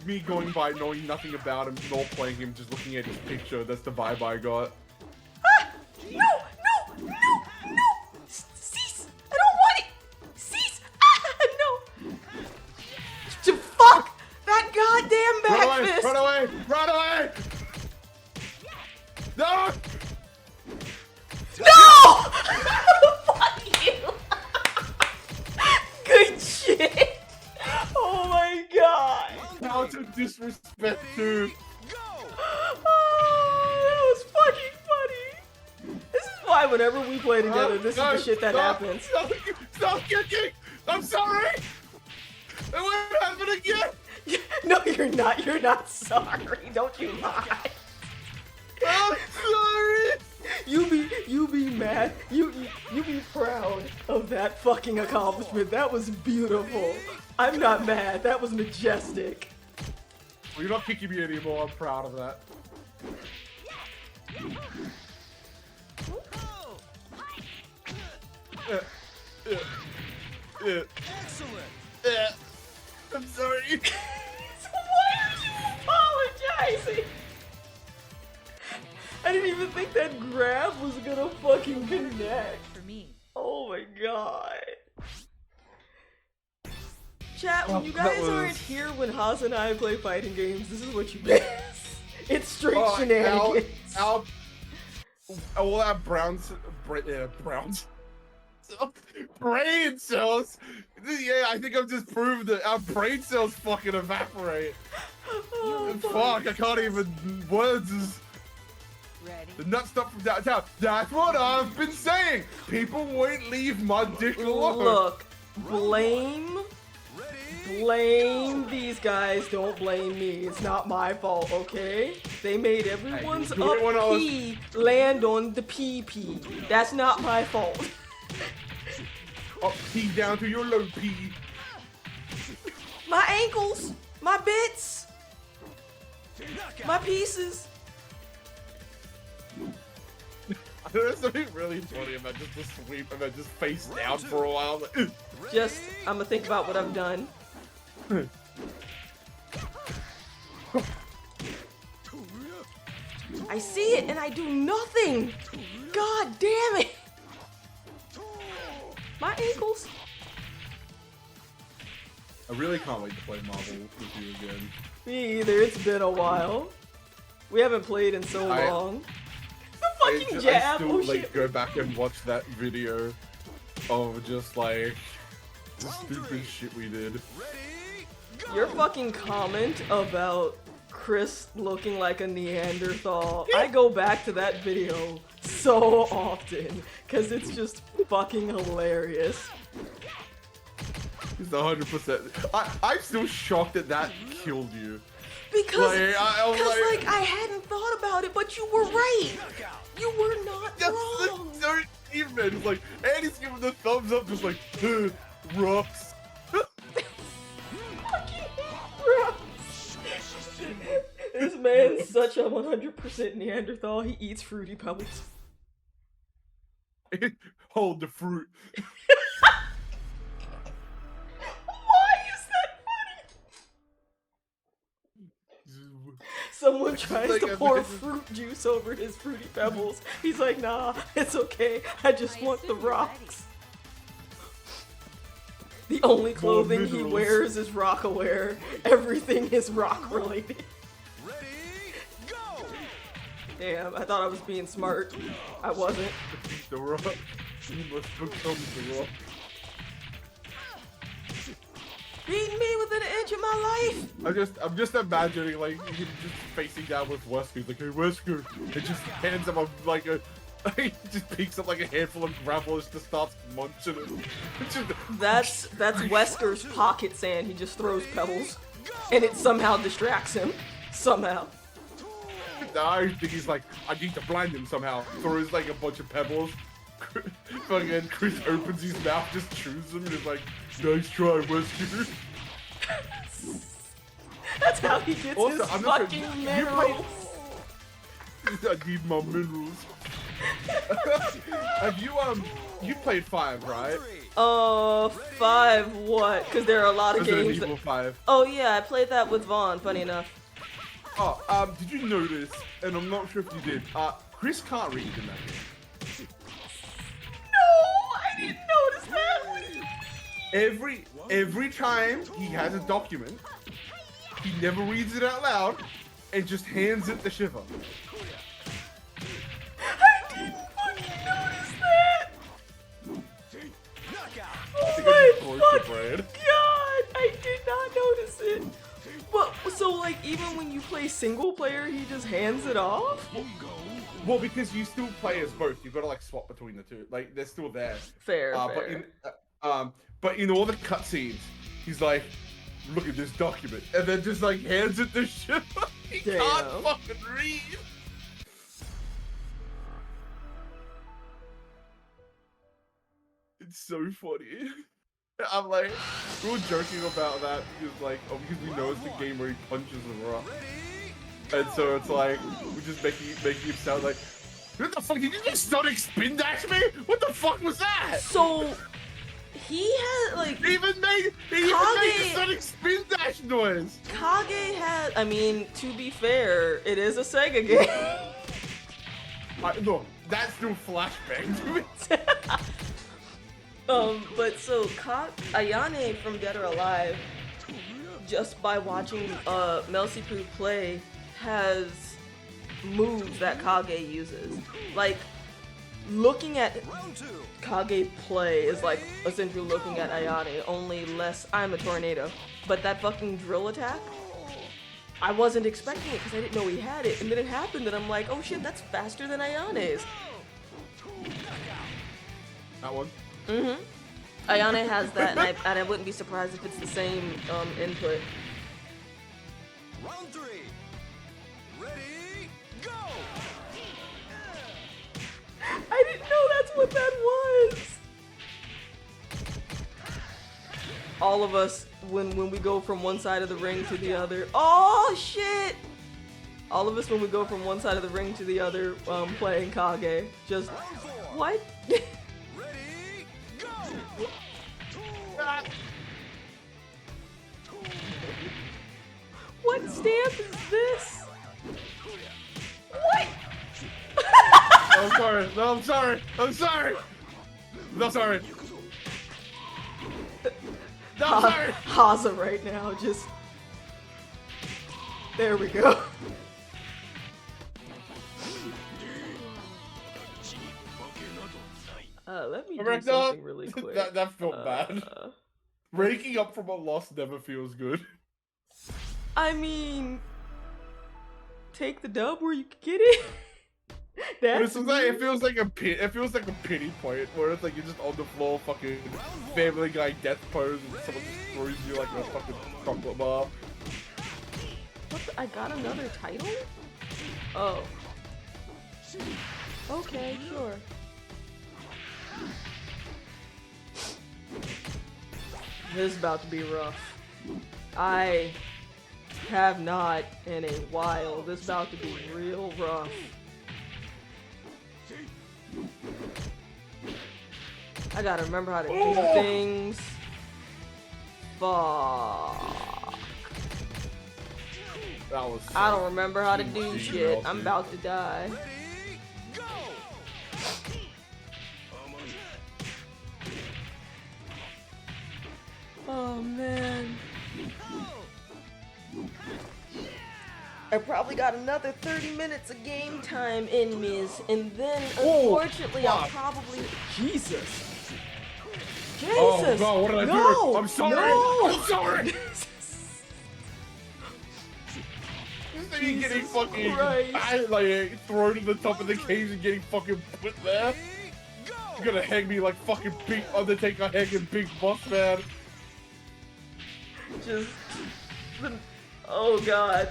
me going by knowing nothing about him, nor playing him, just looking at his picture. That's the vibe I got. Ah! No! Cease! I don't want it! Cease! Ah! No! Fuck! That goddamn back fist! Run away! No! No! Fuck you! Good shit! Oh my god! How to disrespect dude. Oh, that was fucking funny! This is why whenever we play together, this is the shit that happens. Stop kicking! I'm sorry! It won't happen again! No, you're not. You're not sorry. Don't you lie. I'm sorry! You be mad. You be proud of that fucking accomplishment. That was beautiful. I'm not mad. That was majestic. Well, you're not kicking me anymore. I'm proud of that. Excellent. I'm sorry. So why are you apologizing? I didn't even think that grab was gonna fucking connect. For me. Oh my god. Chat, when you That guys was- aren't here when Haas and I play fighting games, this is what you miss. It's straight Oh, shenanigans. All our brain cells. Yeah, I think I've just proved that our brain cells fucking evaporate. Oh, Fuck, I can't even. Words is. Ready? The nuts stop from downtown. That's what I've been saying. People won't leave my dick alone. Look, blame these guys. Don't blame me. It's not my fault, okay? They made everyone's do it when I up was- P land on the PP. That's not my fault. Up P down to your low P. My ankles, my bits, my pieces. There's something really funny about just the sweep and then just face down for a while. Like, ugh. Just, I'm gonna think about what I've done. I see it and I do nothing. God damn it. My ankles. I really can't wait to play Marvel with you again. Me either. It's been a while. We haven't played in so long. The fucking I jab. still Oh like shit. go back and watch that video of just like the stupid shit we did. Your fucking comment about Chris looking like a Neanderthal. I go back to that video so often because it's just fucking hilarious. It's 100%. I'm still shocked that that killed you. Because I was like I hadn't thought about it, but you were right. You were not wrong. That's so even. It's like, and he's giving the thumbs up, just like, rocks. This man's such a 100% Neanderthal. He eats Fruity Pebbles. Hold the fruit. Why is that funny? Someone tries like to a pour man- fruit juice over his Fruity Pebbles. He's like, nah, it's okay. I just want the rocks. The only clothing he minerals. wears is rock-aware. Everything is rock-related. Damn, I thought I was being smart. I wasn't. The rock. You must become the rock. Beat me within an much of my life. I'm just imagining like him just facing down with Wesker. He's like, hey Wesker, and just hands him he just picks up like a handful of gravel and just starts munching it. That's Wesker's pocket sand. He just throws pebbles, and it somehow distracts him. Somehow. I think he's like, I need to blind him somehow. Throws like a bunch of pebbles. Fucking Chris opens his mouth, just chews them, and is like, nice try, Wesker. That's how he gets Also, his I'm not fucking sure, minerals. I need my minerals. Have you played 5, right? 5 what? Because there are a lot of Resident games. Evil 5. Oh yeah, I played that with Vaughn. Funny enough. Oh, did you notice? And I'm not sure if you did. Chris can't read in that game. No, I didn't notice that. What do you mean? Every time he has a document, he never reads it out loud, and just hands it to Shiva. I didn't fucking notice that. Oh my fucking god! I did not notice it. But so like even when you play single player, he just hands it off? Well, because you still play as both, you've got to like swap between the two. Like they're still there. Fair. But in all the cutscenes, he's like, "Look at this document," and then just like hands it to Shiva. He can't fucking read. It's so funny. I'm like, we were joking about that because like, because we know it's the game where he punches a rock. And so it's like, we're just making him sound like, what the fuck, did you just Sonic spin dash me? What the fuck was that? So, he had like... He even made the Sonic spin dash noise! Kage had, I mean, to be fair, it is a Sega game. Look, that's still flashbang to me. But so, Ayane from Dead or Alive, just by watching Melsypoo play, has moves that Kage uses. Like, looking at Kage play is like essentially looking at Ayane, only less I'm a tornado. But that fucking drill attack, I wasn't expecting it because I didn't know he had it, and then it happened and I'm like, oh shit, that's faster than Ayane's. That one? Mm-hmm. Ayane has that, and I wouldn't be surprised if it's the same input. Round 3. Ready, go! I didn't know that's what that was! All of us, when we go from one side of the ring to the other. Oh shit! All of us when we go from one side of the ring to the other playing Kage. Just, what? What stamp is this? What? I'm sorry. No, I'm sorry. I'm sorry. No, sorry. No, I'm sorry. Hazza right now, just... There we go. Let me do something really quick. That felt bad. Breaking up from a loss never feels good. I mean, take the dub where you can get it. That's it feels like a pity point where it's like you're just on the floor, fucking Family Guy death pose, and someone just throws you like a fucking chocolate bar. What I got another title? Oh. Okay, sure. This is about to be rough. I have not in a while. This is about to be real rough. I gotta remember how to do things. Fuck. That was I don't remember how to do shit. I'm about to die. Oh man. I probably got another 30 minutes of game time in me, and then unfortunately I'll probably... Jesus! Oh god, what did I do? I'm sorry! No. I'm sorry! me getting Jesus fucking Christ. like thrown to the top of the cage and getting fucking put there. You're gonna hang me like fucking big Undertaker hanging Big Boss Man. Just oh god.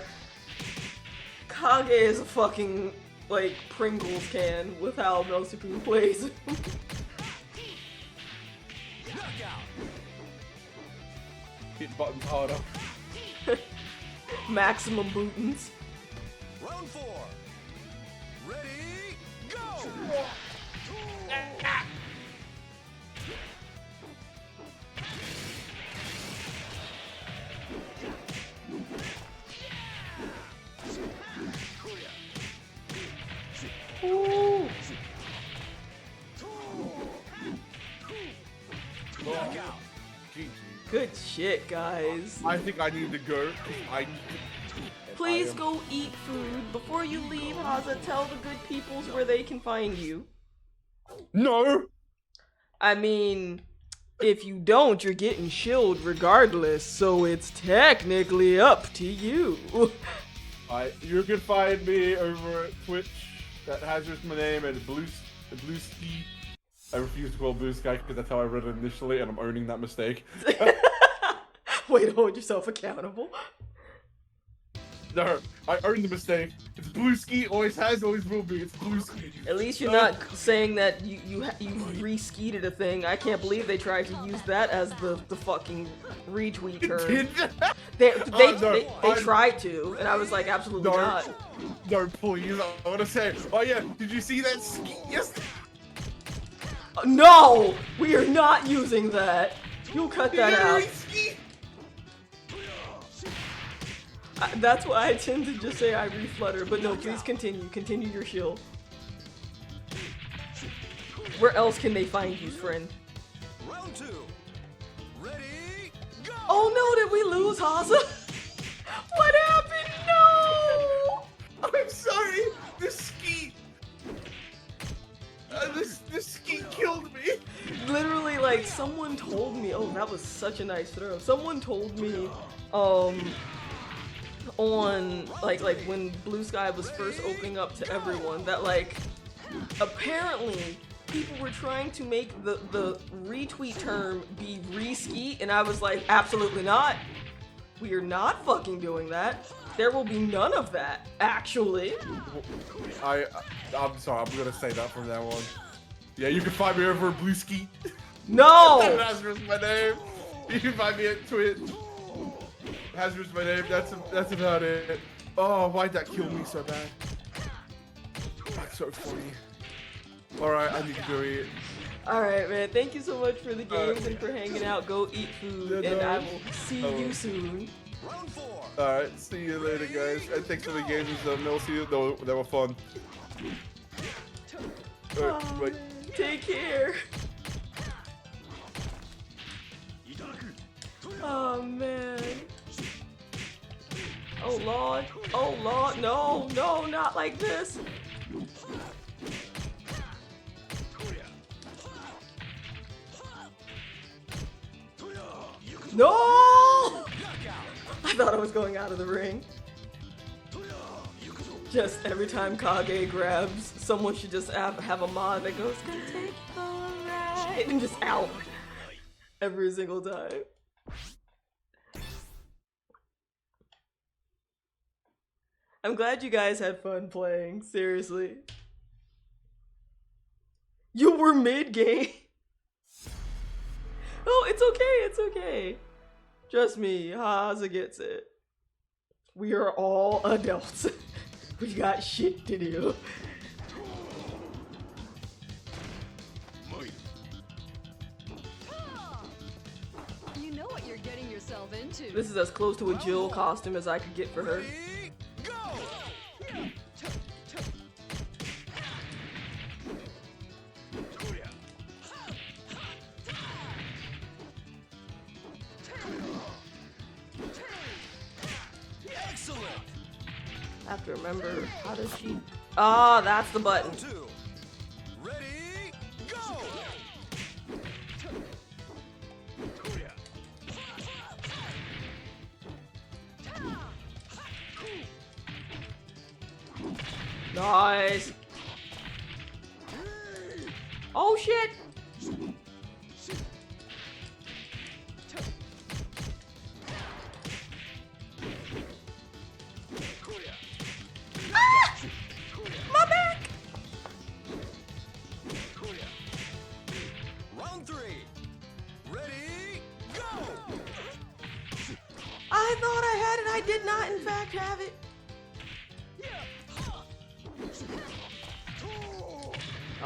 Kage is a fucking like Pringles can with how Melsypoo plays. Hit buttons harder. Maximum bootins. Round 4. Ready, go! Ooh. Knockout. GG. Good shit, guys. I think I need to go. I need to... Please go eat food. Before you leave, Hazza, tell the good peoples where they can find you. No! I mean, if you don't, you're getting shilled regardless, so it's technically up to you. You can find me over at Twitch. That Hazzaismyname and Melsypoo. I refuse to call Blue Sky because that's how I read it initially, and I'm owning that mistake. Way to hold yourself accountable. No, I own the mistake. It's Blue Ski, always has, always will be. It's Blue Ski. At least you're not saying that you re-skeeted a thing. I can't believe they tried to use that as the fucking retweet term. They tried to, and I was like, absolutely not. No, please. I want to say, oh yeah, did you see that ski? Yes. No, we are not using that. You'll cut that out. That's why I tend to just say I reflutter, but no, please continue. Continue your shield. Where else can they find you, friend? Round 2. Ready, go! Oh no, did we lose Hazza? What happened? No! I'm sorry. This ski. This ski killed me. Literally, like, someone told me, oh, that was such a nice throw. Someone told me, on, like when Blue Sky was first opening up to everyone, that, like, apparently people were trying to make the retweet term be re-ski, and I was like, absolutely not. We are not fucking doing that. There will be none of that, actually. I'm sorry, I'm gonna say that from now on. Yeah, you can find me over at Blue Ski. No! Hazzaismyname. You can find me at Twitch. Hazzaismyname. That's about it. Oh, why'd that kill me so bad? That's so funny. Alright, I need to go eat. Alright, man. Thank you so much for the games and for hanging out. Go eat food, and I will see you soon. Round 4. Alright, see you later, guys. And thanks for the games, Melsypoo. They were fun. Oh, wait. man. Take care. Oh, man. Oh, Lord. Oh, Lord. No, no, not like this. No! I thought I was going out of the ring. Just every time Kage grabs, someone should just have a mod that goes, gonna take you alright, and just out. Every single time. I'm glad you guys had fun playing, seriously. You were mid-game. Oh, it's okay, it's okay. Trust me, Hazza gets it. We are all adults. We got shit to do. You know what you're getting yourself into. This is as close to a Jill costume as I could get for her. Ready, go! Excellent. I have to remember, how does she... Ah, that's the button. Round 2. Ready, go! Nice. Oh shit. Ah! My back. Round 3. Ready, go! I thought I had it. I did not, in fact, have it.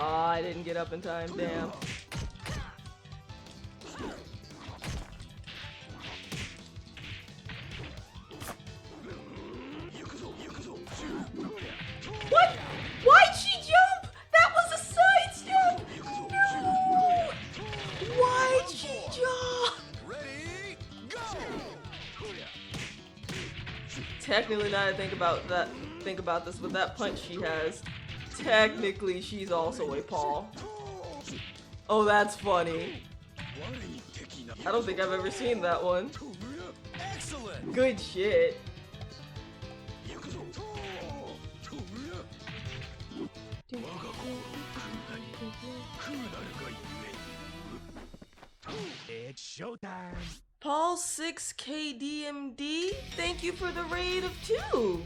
Oh, I didn't get up in time. Damn. What? Why'd she jump? That was a side jump. No. Why'd she jump? Ready, go! Technically, now I think about this, with that punch she has, technically she's also a Paul. Oh, that's funny. I don't think I've ever seen that one. Excellent! Good shit. It's showtime! Paul 6KDMD, thank you for the raid of 2.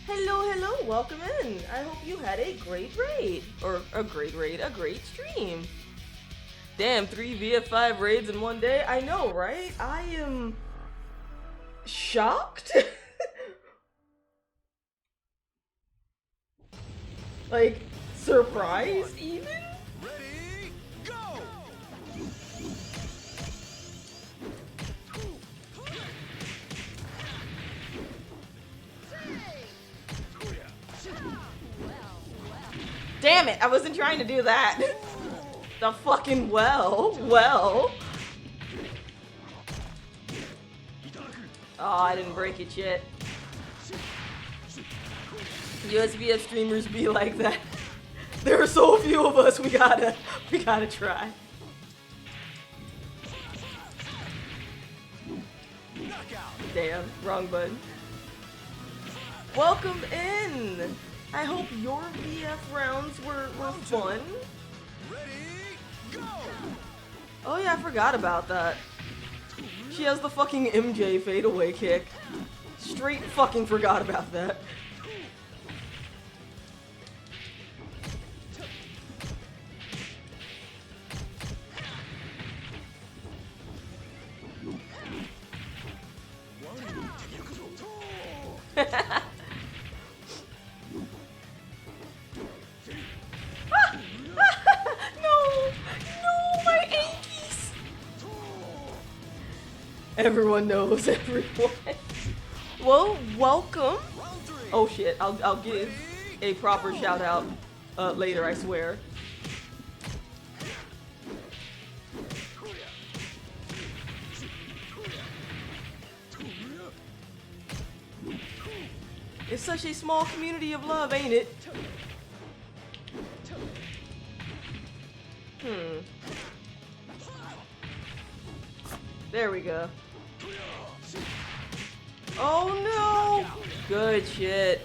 Hello, hello, welcome in. I hope you had a great raid. Or a great raid, a great stream. Damn, 3 VF5 raids in one day. I know, right? I am shocked. Like, surprised even? Ready, go! Damn it, I wasn't trying to do that. The fucking well. Oh, I didn't break it yet. USBF streamers be like that. There are so few of us, we gotta try. Damn, wrong button. Welcome in! I hope your VF rounds were fun. Ready, go! Oh yeah, I forgot about that. She has the fucking MJ fadeaway kick. Straight fucking forgot about that. No, my Yankees! Everyone knows everyone. Well, welcome. Oh shit, I'll give a proper shout out later, I swear. It's such a small community of love, ain't it? There we go. Oh no! Good shit.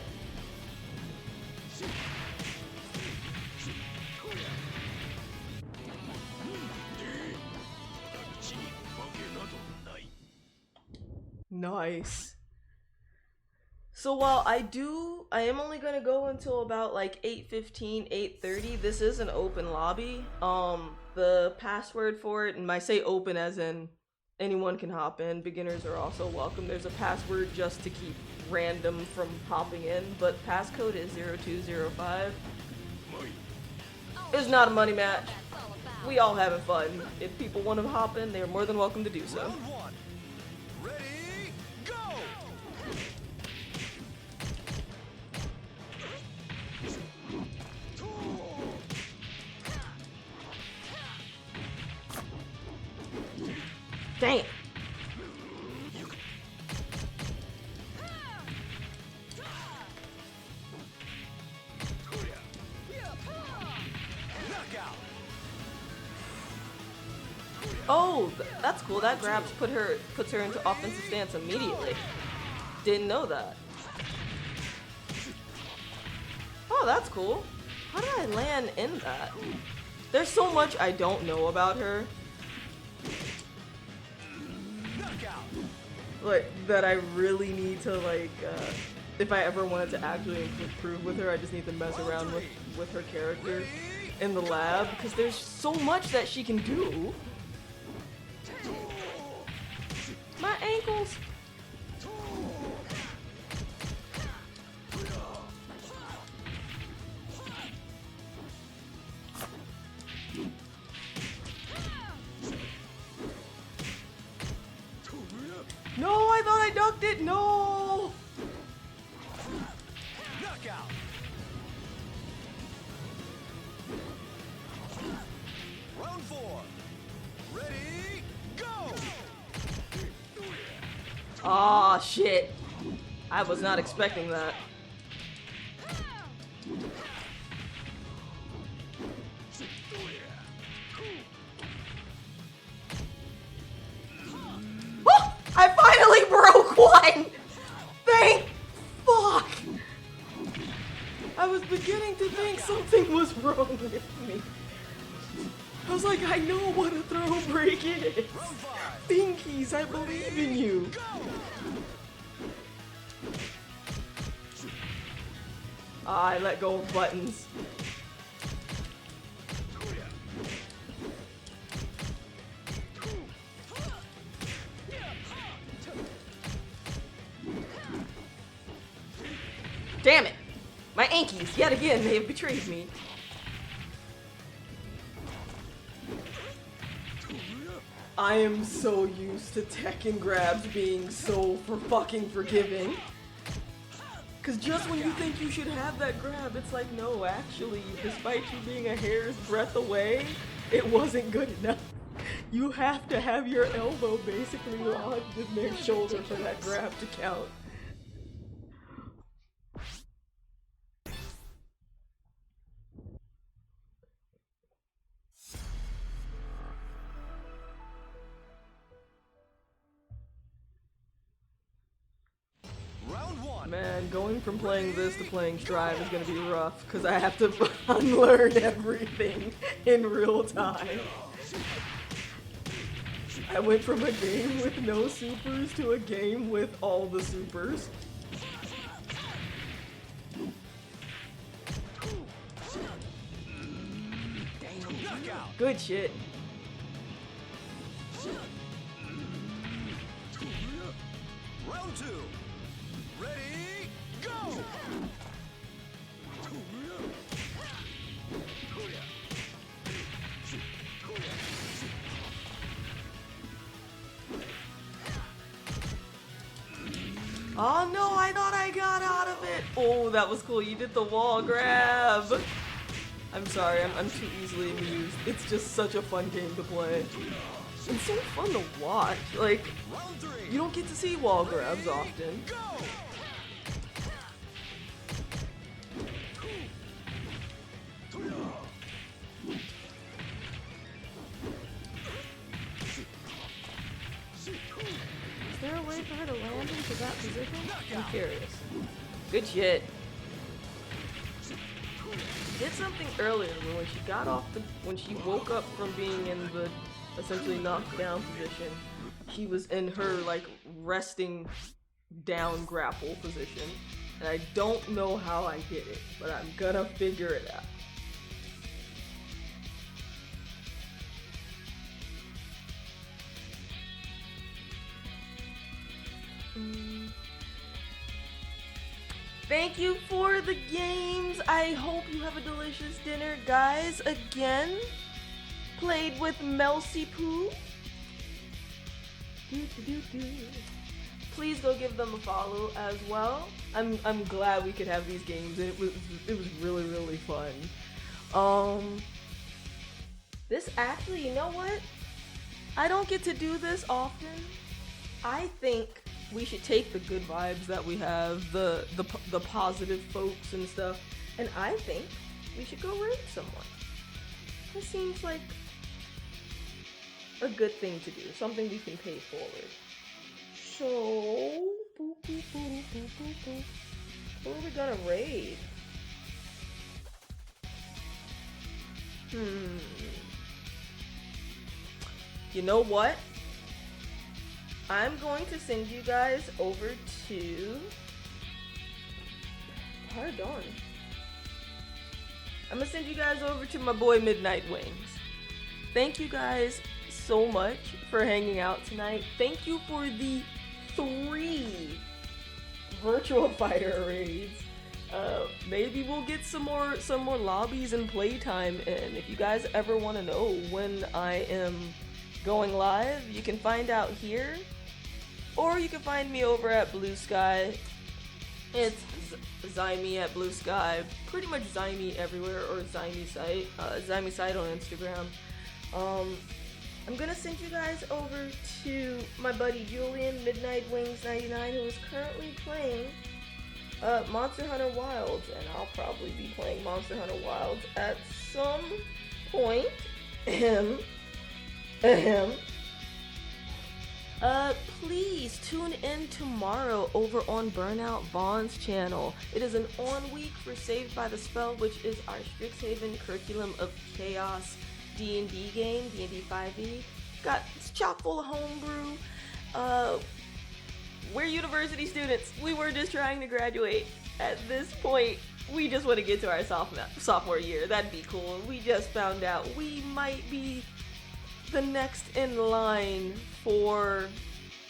Nice. So while I am only gonna go until about like 8:15, 8:30. This is an open lobby. The password for it, and I say open as in anyone can hop in. Beginners are also welcome. There's a password just to keep random from hopping in, but passcode is 0205. It's not a money match. We all having fun. If people want to hop in, they're more than welcome to do so. Round 1. Ready, go! Damn. Oh, that's cool. That grabs puts her into offensive stance immediately. Didn't know that. that's cool. How did I land in that? There's so much I don't know about her. Like, that I really need to, like, if I ever wanted to actually improve with her, I just need to mess around with her character in the lab, because there's so much that she can do. My ankles! No, I thought I ducked it. No. Knockout. Round 4. Ready, go. Aw, shit. I was not expecting that. I finally broke one! Thank fuck! I was beginning to think something was wrong with me. I was like, I know what a throw break is. Pinkies, I believe in you. I let go of buttons. Damn it! My Ankies, yet again, they have betrayed me. I am so used to Tekken grabs being so fucking forgiving. Cause just when you think you should have that grab, it's like, no, actually, despite you being a hair's breadth away, it wasn't good enough. You have to have your elbow basically lodged in their shoulder for that grab to count. Round 1. Man, going from playing this to playing Strive is gonna be rough, because I have to unlearn everything in real time. I went from a game with no supers to a game with all the supers. Good shit. Round 2. Ready, go. Oh no, I thought I got out of it. Oh, that was cool. You did the wall grab. I'm sorry, I'm too easily amused. It's just such a fun game to play. It's so fun to watch. Like, Round 3. you don't get to see wall grabs often. Go. Is there a way for her to land into that position? I'm curious. Good shit. She did something earlier when she got off the, when she woke up from being in the essentially knocked down position, she was in her like resting down grapple position. And I don't know how I did it, but I'm gonna figure it out. Thank you for the games. I hope you have a delicious dinner, guys. Again, played with Melsypoo. Please go give them a follow as well. I'm glad we could have these games. It was really fun. This actually, you know what? I don't get to do this often. I think we should take the good vibes that we have, the positive folks and stuff, and I think we should go raid someone. This seems like a good thing to do, something we can pay forward. So, who are we gonna raid? You know what? I'm going to send you guys over to... Pardon. I'm gonna send you guys over to my boy Midnight Wings. Thank you guys so much for hanging out tonight. Thank you for the 3 Virtua Fighter raids. Maybe we'll get some more lobbies and playtime in. If you guys ever want to know when I am going live, you can find out here, or you can find me over at Blue Sky. It's Xaimi at Blue Sky, pretty much Xaimi everywhere, or Xaimi site on Instagram. I'm gonna send you guys over to my buddy Julian Midnight Wings 99, who is currently playing Monster Hunter Wilds, and I'll probably be playing Monster Hunter Wilds at some point. Please tune in tomorrow over on Burnout Vaughn's channel. It is an on week for Saved by the Spell, which is our Strixhaven Curriculum of Chaos D&D game, D&D 5e. It's chock full of homebrew. We're university students. We were just trying to graduate. At this point, we just want to get to our sophomore year. That'd be cool. We just found out we might be the next in line for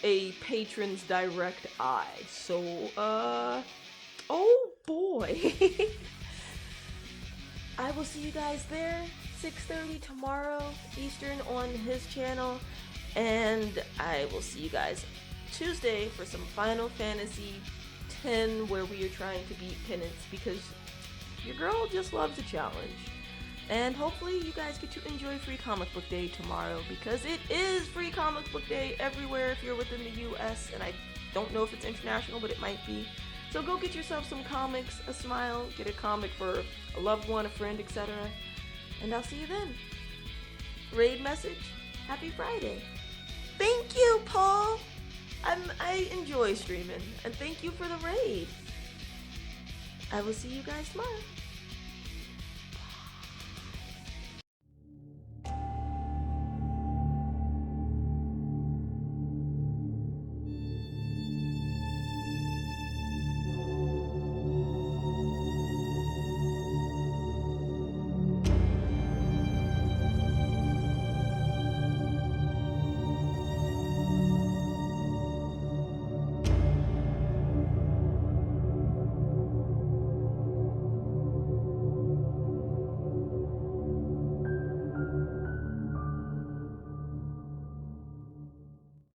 a patron's direct eye. So, oh boy. I will see you guys there, 6:30 tomorrow Eastern on his channel, and I will see you guys Tuesday for some Final Fantasy X, where we are trying to beat Penance, because your girl just loves a challenge. And hopefully you guys get to enjoy Free Comic Book Day tomorrow, because it is Free Comic Book Day everywhere if you're within the US, and I don't know if it's international, but it might be. So go get yourself some comics, a smile, get a comic for a loved one, a friend, etc. And I'll see you then. Raid message, happy Friday. Thank you, Paul. I enjoy streaming, and thank you for the raid. I will see you guys tomorrow.